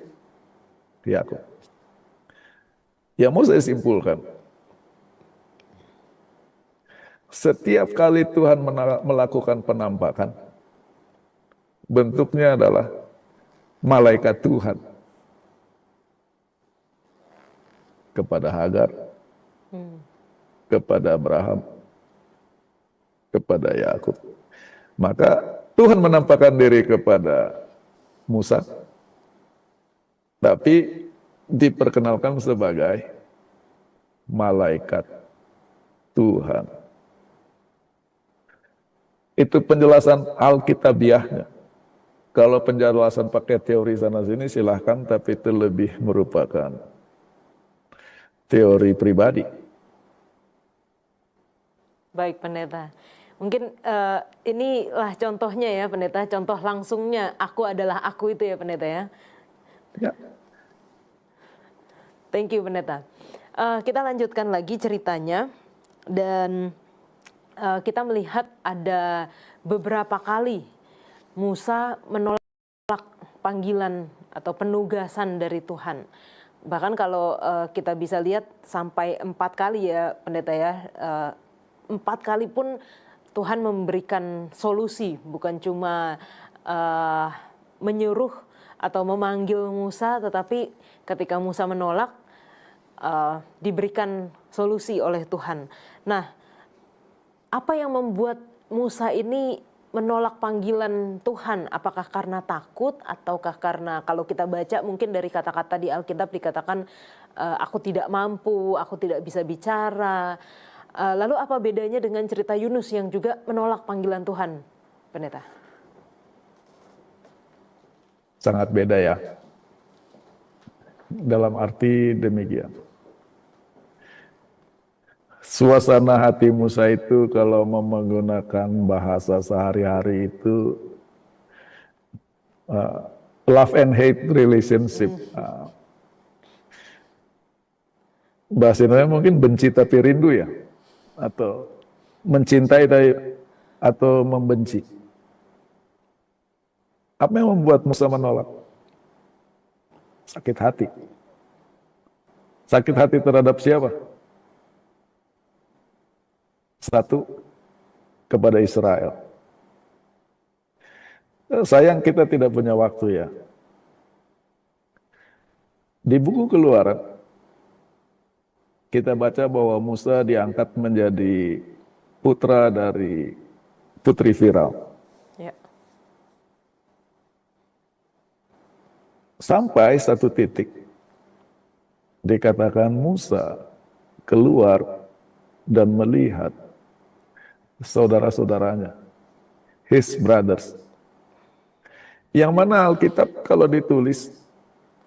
Yakub. Yang mau saya simpulkan, setiap kali Tuhan melakukan penampakan, bentuknya adalah malaikat Tuhan kepada Hagar, kepada Abraham, kepada Yakub. Maka Tuhan menampakkan diri kepada Musa, tapi diperkenalkan sebagai malaikat Tuhan. Itu penjelasan Alkitabiahnya. Kalau penjelasan pakai teori sana sini silahkan, tapi itu lebih merupakan teori pribadi. Baik, Pendeta. Mungkin inilah contohnya ya pendeta, contoh langsungnya aku adalah aku itu ya pendeta ya. Ya. Thank you pendeta. Kita lanjutkan lagi ceritanya dan kita melihat ada beberapa kali Musa menolak panggilan atau penugasan dari Tuhan. Bahkan kalau kita bisa lihat sampai 4 kali ya pendeta ya, 4 kali pun Tuhan memberikan solusi, bukan cuma menyuruh atau memanggil Musa, tetapi ketika Musa menolak, diberikan solusi oleh Tuhan. Nah, apa yang membuat Musa ini menolak panggilan Tuhan? Apakah karena takut ataukah karena kalau kita baca mungkin dari kata-kata di Alkitab dikatakan aku tidak mampu, aku tidak bisa bicara. Lalu apa bedanya dengan cerita Yunus yang juga menolak panggilan Tuhan, pendeta? Sangat beda ya. Dalam arti demikian. Suasana hati Musa itu kalau menggunakan bahasa sehari-hari itu love and hate relationship. Bahasa Indonesia mungkin benci tapi rindu ya, atau mencintai atau membenci. Apa yang membuat Musa menolak? Sakit hati. Sakit hati terhadap siapa? Satu, kepada Israel. Sayang kita tidak punya waktu ya. Di buku Keluaran, kita baca bahwa Musa diangkat menjadi putra dari putri Firaun. Ya. Sampai satu titik, dikatakan Musa keluar dan melihat saudara-saudaranya, his brothers. Yang mana Alkitab kalau ditulis,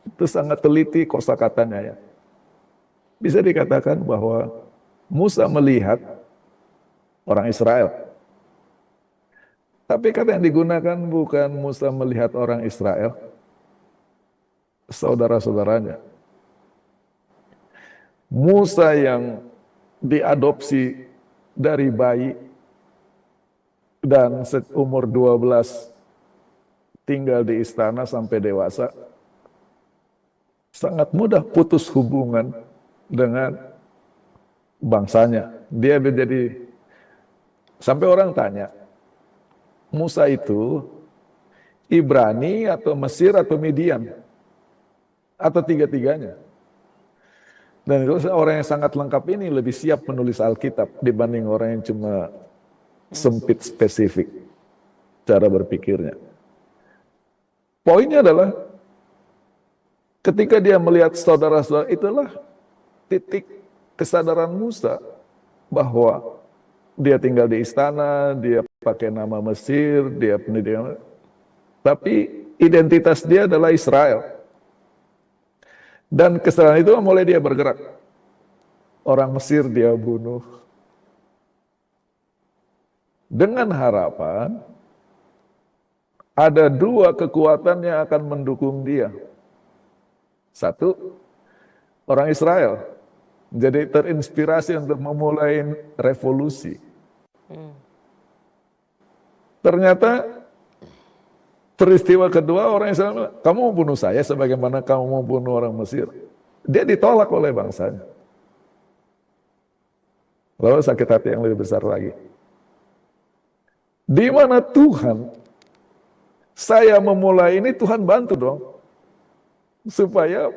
itu sangat teliti kosakatanya ya. Bisa dikatakan bahwa Musa melihat orang Israel. Tapi kata yang digunakan bukan Musa melihat orang Israel, saudara-saudaranya. Musa yang diadopsi dari bayi dan umur 12 tinggal di istana sampai dewasa, sangat mudah putus hubungan dengan bangsanya. Dia menjadi, sampai orang tanya, Musa itu Ibrani atau Mesir atau Midian? Atau tiga-tiganya? Dan itu orang yang sangat lengkap ini lebih siap menulis Alkitab dibanding orang yang cuma sempit spesifik cara berpikirnya. Poinnya adalah ketika dia melihat saudara-saudara, itulah titik kesadaran Musa bahwa dia tinggal di istana, dia pakai nama Mesir, dia pendidikan, tapi identitas dia adalah Israel. Dan kesadaran itu mulai dia bergerak. Orang Mesir dia bunuh. Dengan harapan ada 2 kekuatan yang akan mendukung dia. Satu, orang Israel. Jadi terinspirasi untuk memulai revolusi. Ternyata peristiwa kedua orang Israel bilang, kamu mau bunuh saya sebagaimana kamu mau bunuh orang Mesir. Dia ditolak oleh bangsanya. Lalu sakit hati yang lebih besar lagi. Di mana Tuhan, saya memulai ini, Tuhan bantu dong. Supaya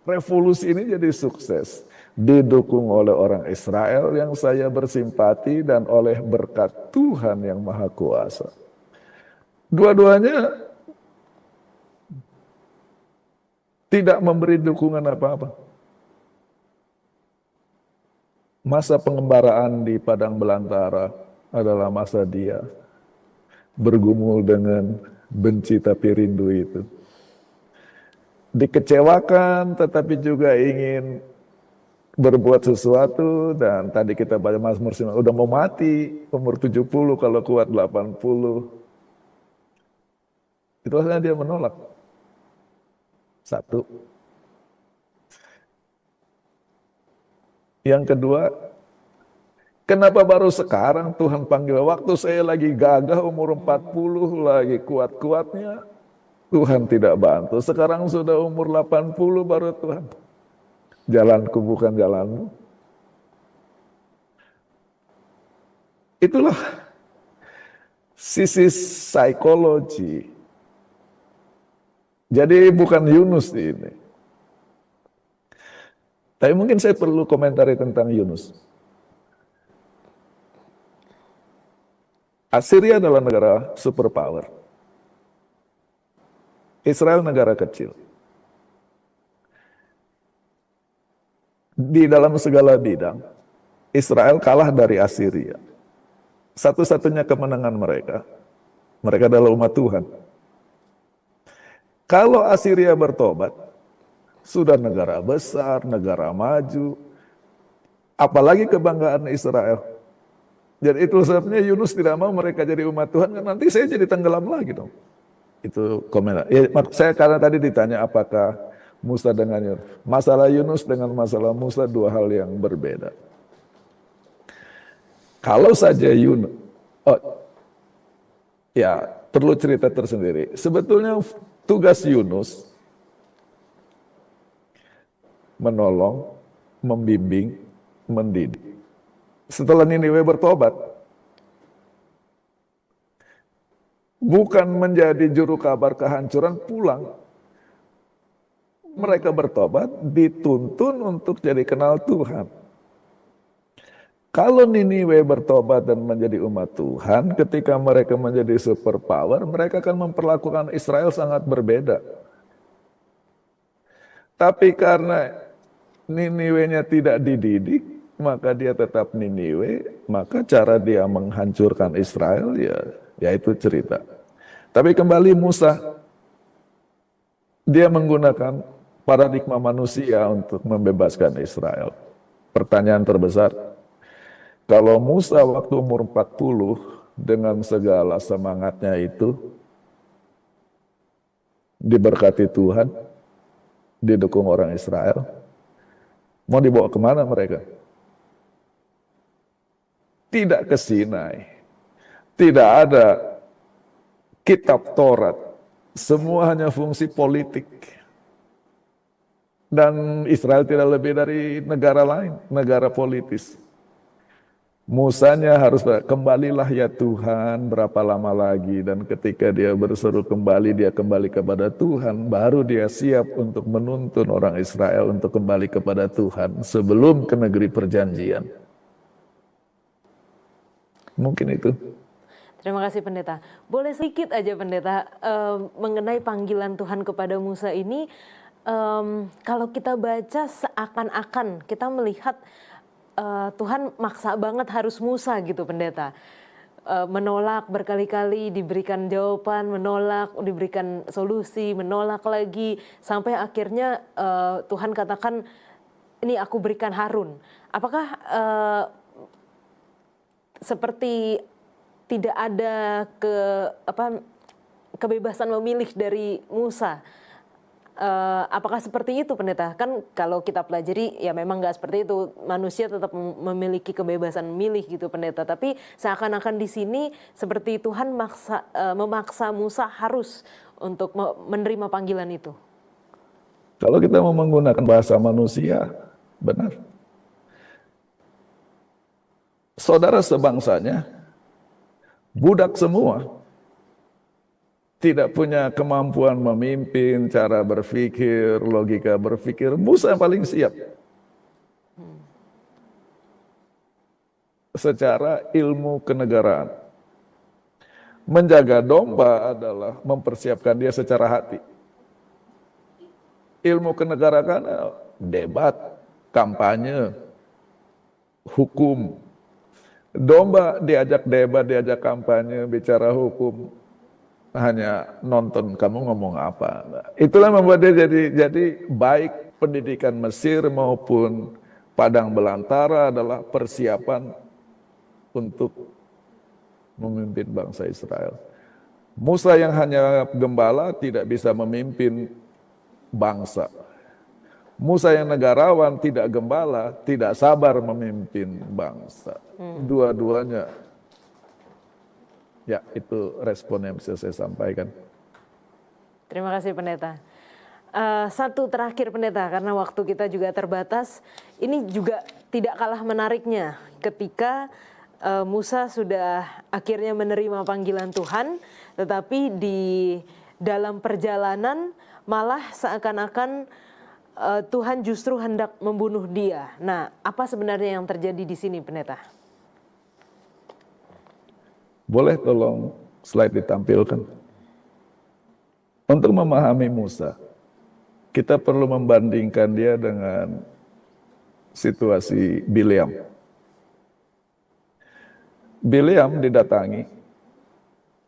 revolusi ini jadi sukses. Didukung oleh orang Israel yang saya bersimpati dan oleh berkat Tuhan yang Maha Kuasa. Dua-duanya tidak memberi dukungan apa-apa. Masa pengembaraan di padang belantara adalah masa dia bergumul dengan benci tapi rindu itu. Dikecewakan tetapi juga ingin berbuat sesuatu, dan tadi kita baca Mazmur 9, udah mau mati, umur 70 kalau kuat 80. Itu artinya dia menolak. Satu. Yang kedua, kenapa baru sekarang Tuhan panggil? Waktu saya lagi gagah umur 40, lagi kuat-kuatnya, Tuhan tidak bantu. Sekarang sudah umur 80 baru Tuhan. Jalanku bukan jalanmu. Itulah sisi psikologi. Jadi bukan Yunus ini. Tapi mungkin saya perlu komentari tentang Yunus. Assyria adalah negara superpower. Israel negara kecil. Di dalam segala bidang, Israel kalah dari Assyria. Satu-satunya kemenangan mereka adalah umat Tuhan. Kalau Assyria bertobat, sudah negara besar, negara maju, apalagi kebanggaan Israel. Jadi itu sebabnya Yunus tidak mau mereka jadi umat Tuhan, kan nanti saya jadi tenggelam lagi dong. Itu komentar. Ya, saya karena tadi ditanya apakah Musa dengan Yunus. Masalah Yunus dengan masalah Musa dua hal yang berbeda. Kalau saja Yunus, ya perlu cerita tersendiri. Sebetulnya tugas Yunus menolong, membimbing, mendidik. Setelah Niniwe bertobat, bukan menjadi juru kabar kehancuran pulang. Mereka bertobat, dituntun untuk jadi kenal Tuhan. Kalau Niniwe bertobat dan menjadi umat Tuhan, ketika mereka menjadi superpower, mereka akan memperlakukan Israel sangat berbeda. Tapi karena Niniwe-nya tidak dididik, maka dia tetap Niniwe, maka cara dia menghancurkan Israel ya itu cerita. Tapi kembali Musa, dia menggunakan paradigma manusia untuk membebaskan Israel. Pertanyaan terbesar, kalau Musa waktu umur 40 dengan segala semangatnya itu diberkati Tuhan, didukung orang Israel, mau dibawa kemana mereka? Tidak ke Sinai, tidak ada kitab Taurat, semua hanya fungsi politik. Dan Israel tidak lebih dari negara lain, negara politis. Musanya harus kembalilah ya Tuhan, berapa lama lagi, dan ketika dia berseru kembali, dia kembali kepada Tuhan, baru dia siap untuk menuntun orang Israel untuk kembali kepada Tuhan sebelum ke negeri perjanjian. Mungkin itu. Terima kasih Pendeta. Boleh sedikit aja Pendeta mengenai panggilan Tuhan kepada Musa ini, kalau kita baca seakan-akan kita melihat Tuhan maksa banget harus Musa gitu Pendeta. Menolak berkali-kali, diberikan jawaban, menolak, diberikan solusi, menolak lagi, sampai akhirnya Tuhan katakan, ini aku berikan Harun. Apakah seperti tidak ada kebebasan memilih dari Musa? Apakah seperti itu Pendeta? Kan kalau kita pelajari ya memang nggak seperti itu, manusia tetap memiliki kebebasan memilih gitu Pendeta. Tapi seakan-akan di sini seperti Tuhan memaksa Musa harus untuk menerima panggilan itu. Kalau kita mau menggunakan bahasa manusia, benar. Saudara sebangsanya, budak semua, tidak punya kemampuan memimpin, cara berpikir, logika berpikir. Musa yang paling siap. Secara ilmu kenegaraan. Menjaga domba adalah mempersiapkan dia secara hati. Ilmu kenegaraan, debat, kampanye, hukum. Domba diajak debat, diajak kampanye, bicara hukum, hanya nonton kamu ngomong apa. Itulah membuat dia jadi baik pendidikan Mesir maupun Padang belantara adalah persiapan untuk memimpin bangsa Israel. Musa yang hanya gembala tidak bisa memimpin bangsa. Musa yang negarawan tidak gembala, tidak sabar memimpin bangsa. Dua-duanya. Ya, itu respon yang bisa saya sampaikan. Terima kasih Pendeta. Satu terakhir Pendeta, karena waktu kita juga terbatas. Ini juga tidak kalah menariknya ketika Musa sudah akhirnya menerima panggilan Tuhan, tetapi di dalam perjalanan malah seakan-akan Tuhan justru hendak membunuh dia. Nah, apa sebenarnya yang terjadi di sini Pendeta? Boleh tolong slide ditampilkan. Untuk memahami Musa, kita perlu membandingkan dia dengan situasi Bileam. Bileam didatangi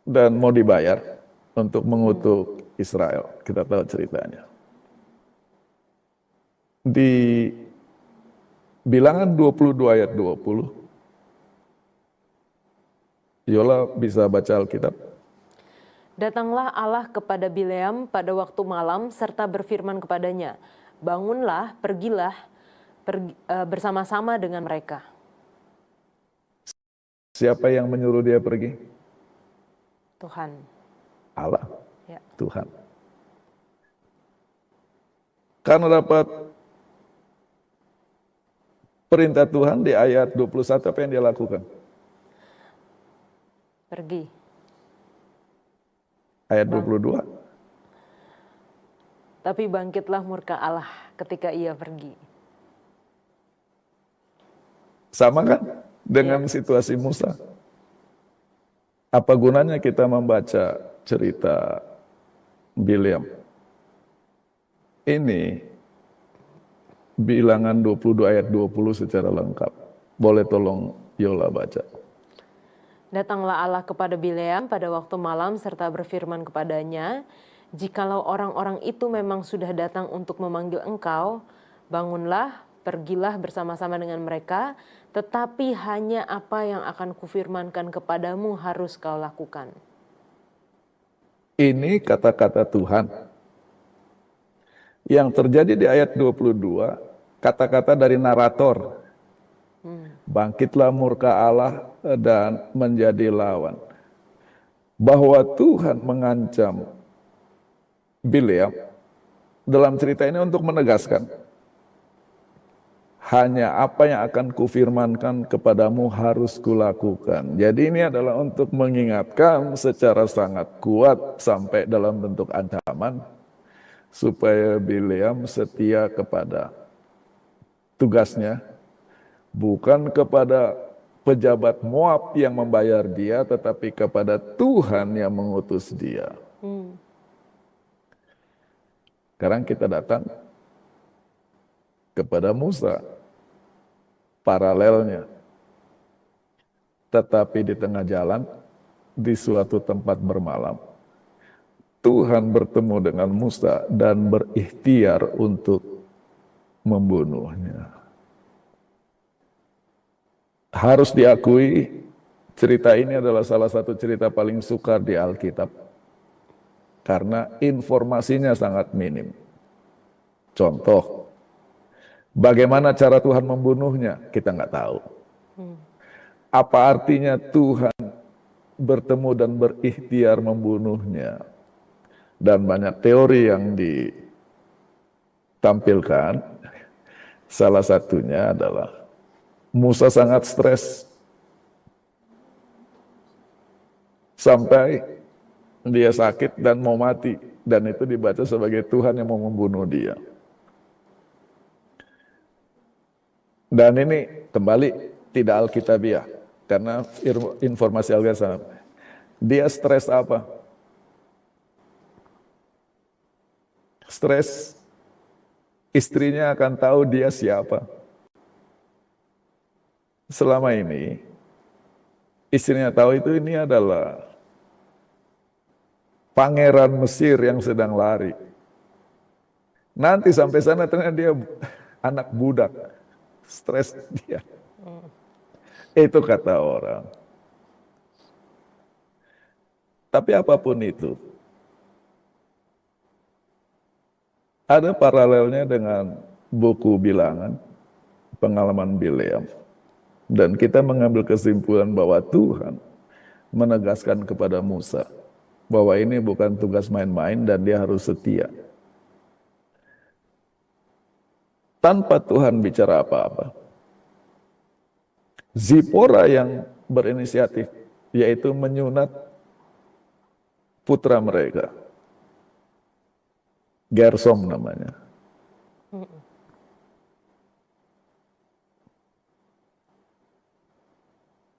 dan mau dibayar untuk mengutuk Israel. Kita tahu ceritanya. Di Bilangan 22 ayat 20, Yola bisa baca Alkitab? Datanglah Allah kepada Bileam pada waktu malam serta berfirman kepadanya, bangunlah, pergilah bersama-sama dengan mereka. Siapa yang menyuruh dia pergi? Tuhan. Allah, Ya. Tuhan. Karena dapat perintah Tuhan di ayat 21, apa yang dia lakukan? Pergi. Ayat 22. Tapi bangkitlah murka Allah ketika ia pergi. Sama kan dengan situasi Musa? Apa gunanya kita membaca cerita Bileam? Ini Bilangan 22 ayat 20 secara lengkap. Boleh tolong Yola baca. Datanglah Allah kepada Bileam pada waktu malam serta berfirman kepadanya, jikalau orang-orang itu memang sudah datang untuk memanggil engkau, bangunlah, pergilah bersama-sama dengan mereka, tetapi hanya apa yang akan kufirmankan kepadamu harus kau lakukan. Ini kata-kata Tuhan. Yang terjadi di ayat 22, kata-kata dari narator. Bangkitlah murka Allah dan menjadi lawan. Bahwa Tuhan mengancam Bileam dalam cerita ini untuk menegaskan, hanya apa yang akan kufirmankan kepadamu harus kulakukan. Jadi ini adalah untuk mengingatkan secara sangat kuat sampai dalam bentuk ancaman, supaya Bileam setia kepada tugasnya, bukan kepada pejabat Moab yang membayar dia, tetapi kepada Tuhan yang mengutus dia. Sekarang kita datang kepada Musa, paralelnya. Tetapi di tengah jalan, di suatu tempat bermalam, Tuhan bertemu dengan Musa dan berikhtiar untuk membunuhnya. Harus diakui, cerita ini adalah salah satu cerita paling sukar di Alkitab. Karena informasinya sangat minim. Contoh, bagaimana cara Tuhan membunuhnya? Kita nggak tahu. Apa artinya Tuhan bertemu dan berikhtiar membunuhnya? Dan banyak teori yang ditampilkan. Salah satunya adalah Musa sangat stres sampai dia sakit dan mau mati, dan itu dibaca sebagai Tuhan yang mau membunuh dia. Dan ini kembali tidak alkitabiah, karena informasi Alkitab. Dia stres apa? Stres istrinya akan tahu dia siapa. Selama ini istrinya tahu itu ini adalah pangeran Mesir yang sedang lari. Nanti sampai sana ternyata dia anak budak. stres dia. Itu kata orang. Tapi apapun itu, ada paralelnya dengan buku Bilangan, pengalaman Bileam. Dan kita mengambil kesimpulan bahwa Tuhan menegaskan kepada Musa bahwa ini bukan tugas main-main dan dia harus setia. Tanpa Tuhan bicara apa-apa. Zipora yang berinisiatif, yaitu menyunat putra mereka. Gersom namanya.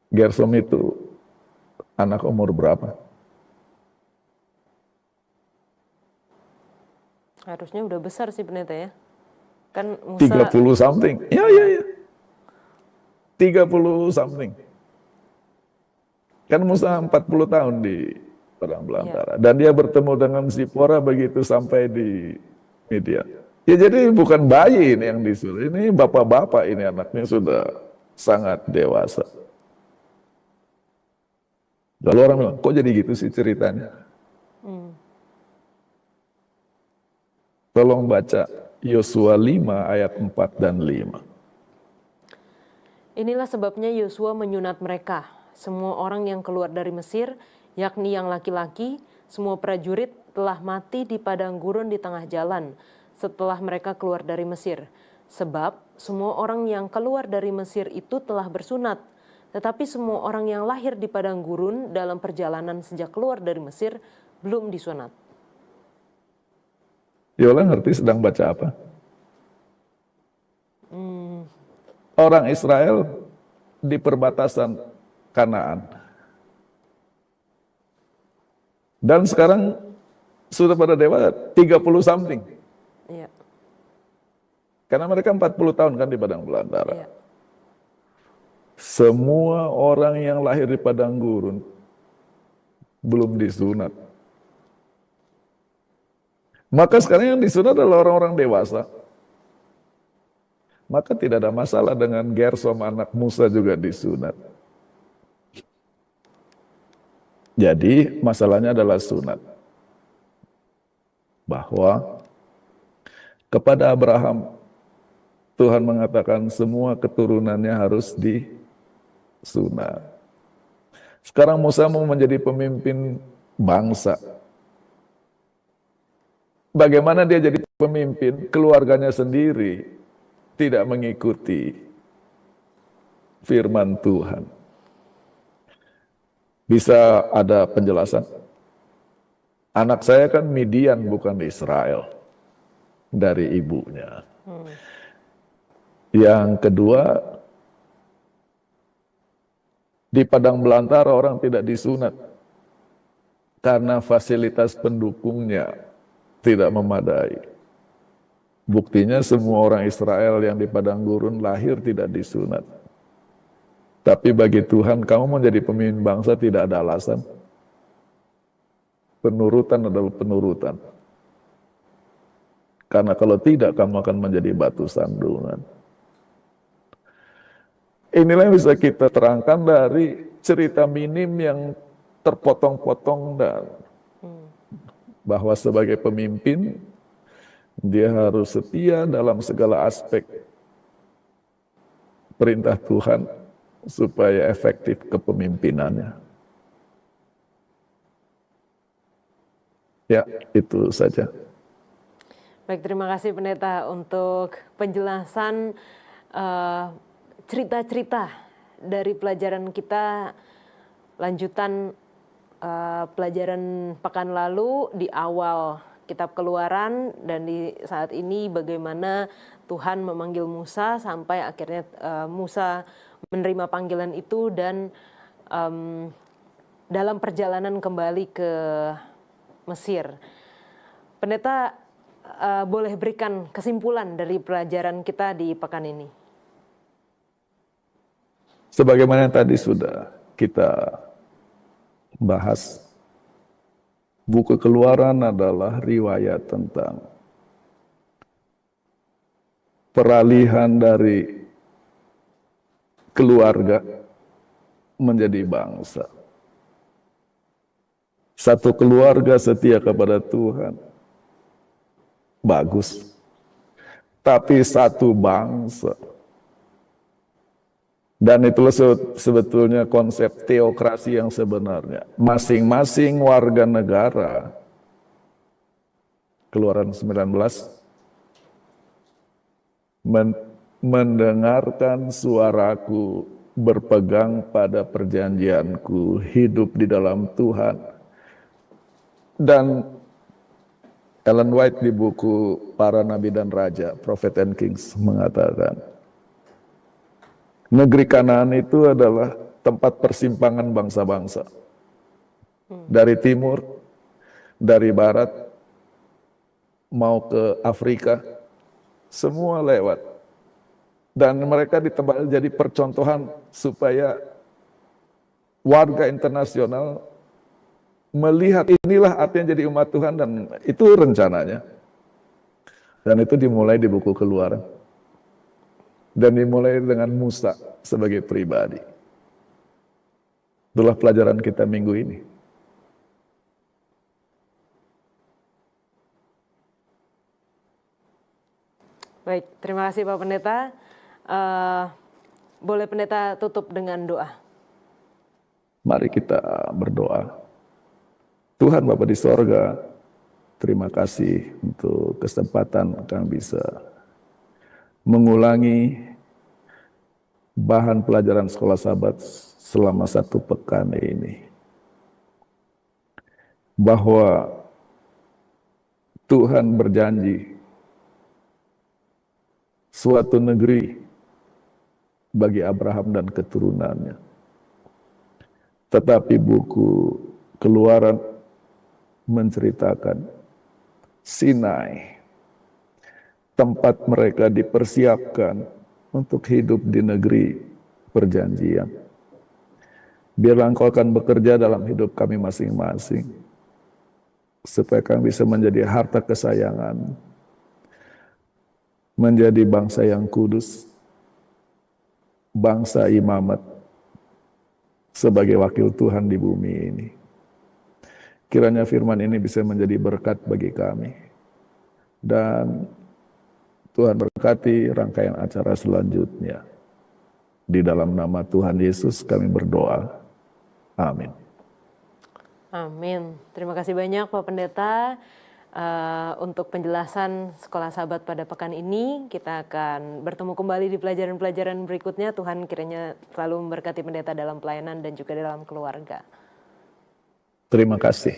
Gersom itu anak umur berapa? Harusnya udah besar sih pendeta ya. Kan Musa 30 something. Ya. 30 something. Kan Musa 40 tahun di Padang Belantara. Dan dia bertemu dengan Zipora begitu sampai di Midian. Ya jadi bukan bayi ini yang disuruh. Ini bapak-bapak ini anaknya sudah sangat dewasa. Lalu orang bilang, kok jadi gitu sih ceritanya? Tolong baca Yosua 5 ayat 4 dan 5. Inilah sebabnya Yosua menyunat mereka, semua orang yang keluar dari Mesir, yakni yang laki-laki, semua prajurit telah mati di padang gurun di tengah jalan setelah mereka keluar dari Mesir. Sebab semua orang yang keluar dari Mesir itu telah bersunat, tetapi semua orang yang lahir di padang gurun dalam perjalanan sejak keluar dari Mesir belum disunat. Yola ngerti sedang baca apa? Orang Israel di perbatasan Kanaan. Dan sekarang sudah pada dewasa 30 something. Iya. Karena mereka 40 tahun kan di Padang Belantara. Iya. Semua orang yang lahir di padang gurun belum disunat. Maka sekarang yang disunat adalah orang-orang dewasa. Maka tidak ada masalah dengan Gersom anak Musa juga disunat. Jadi masalahnya adalah sunat. Bahwa kepada Abraham Tuhan mengatakan semua keturunannya harus disunat. Sekarang Musa mau menjadi pemimpin bangsa. Bagaimana dia jadi pemimpin, keluarganya sendiri tidak mengikuti firman Tuhan. Bisa ada penjelasan? Anak saya kan Midian bukan Israel dari ibunya. Yang kedua, di Padang Belantara orang tidak disunat karena fasilitas pendukungnya tidak memadai. Buktinya semua orang Israel yang di padang gurun lahir tidak disunat. Tapi bagi Tuhan, kamu menjadi pemimpin bangsa tidak ada alasan. Penurutan adalah penurutan. Karena kalau tidak, kamu akan menjadi batu sandungan. Inilah yang bisa kita terangkan dari cerita minim yang terpotong-potong dan bahwa sebagai pemimpin, dia harus setia dalam segala aspek perintah Tuhan supaya efektif kepemimpinannya. Ya, itu saja. Baik, terima kasih pendeta untuk penjelasan cerita-cerita dari pelajaran kita, lanjutan pelajaran pekan lalu di awal Kitab Keluaran, dan di saat ini bagaimana Tuhan memanggil Musa sampai akhirnya Musa menerima panggilan itu dan dalam perjalanan kembali ke Mesir. Pendeta boleh berikan kesimpulan dari pelajaran kita di pekan ini? Sebagaimana tadi sudah kita bahas, buku Keluaran adalah riwayat tentang peralihan dari keluarga menjadi bangsa. Satu keluarga setia kepada Tuhan, bagus. Tapi satu bangsa. Dan itulah sebetulnya konsep teokrasi yang sebenarnya. Masing-masing warga negara, Keluaran 19, mendengarkan suaraku, berpegang pada perjanjianku, hidup di dalam Tuhan. Dan Ellen White di buku Para Nabi dan Raja, Prophet and Kings, mengatakan, negeri Kanaan itu adalah tempat persimpangan bangsa-bangsa. Dari timur, dari barat, mau ke Afrika, semua lewat. Dan mereka ditempatkan jadi percontohan supaya warga internasional melihat inilah artinya jadi umat Tuhan, dan itu rencananya. Dan itu dimulai di buku Keluaran. Dan dimulai dengan Musa sebagai pribadi. Itulah pelajaran kita minggu ini. Baik, terima kasih Pak Pendeta. Boleh Pendeta tutup dengan doa? Mari kita berdoa. Tuhan Bapa di sorga, terima kasih untuk kesempatan kami bisa mengulangi bahan pelajaran Sekolah Sabat selama 1 pekan ini. Bahwa Tuhan berjanji suatu negeri bagi Abraham dan keturunannya. Tetapi buku Keluaran menceritakan Sinai, tempat mereka dipersiapkan untuk hidup di negeri perjanjian. Biarlah Engkau akan bekerja dalam hidup kami masing-masing, supaya kami bisa menjadi harta kesayangan, menjadi bangsa yang kudus, bangsa imamat, sebagai wakil Tuhan di bumi ini. Kiranya firman ini bisa menjadi berkat bagi kami. Dan Tuhan berkati rangkaian acara selanjutnya. Di dalam nama Tuhan Yesus kami berdoa. Amin. Amin. Terima kasih banyak Pak Pendeta. Untuk penjelasan Sekolah Sabat pada pekan ini, kita akan bertemu kembali di pelajaran-pelajaran berikutnya. Tuhan kiranya selalu memberkati pendeta dalam pelayanan dan juga dalam keluarga. Terima kasih.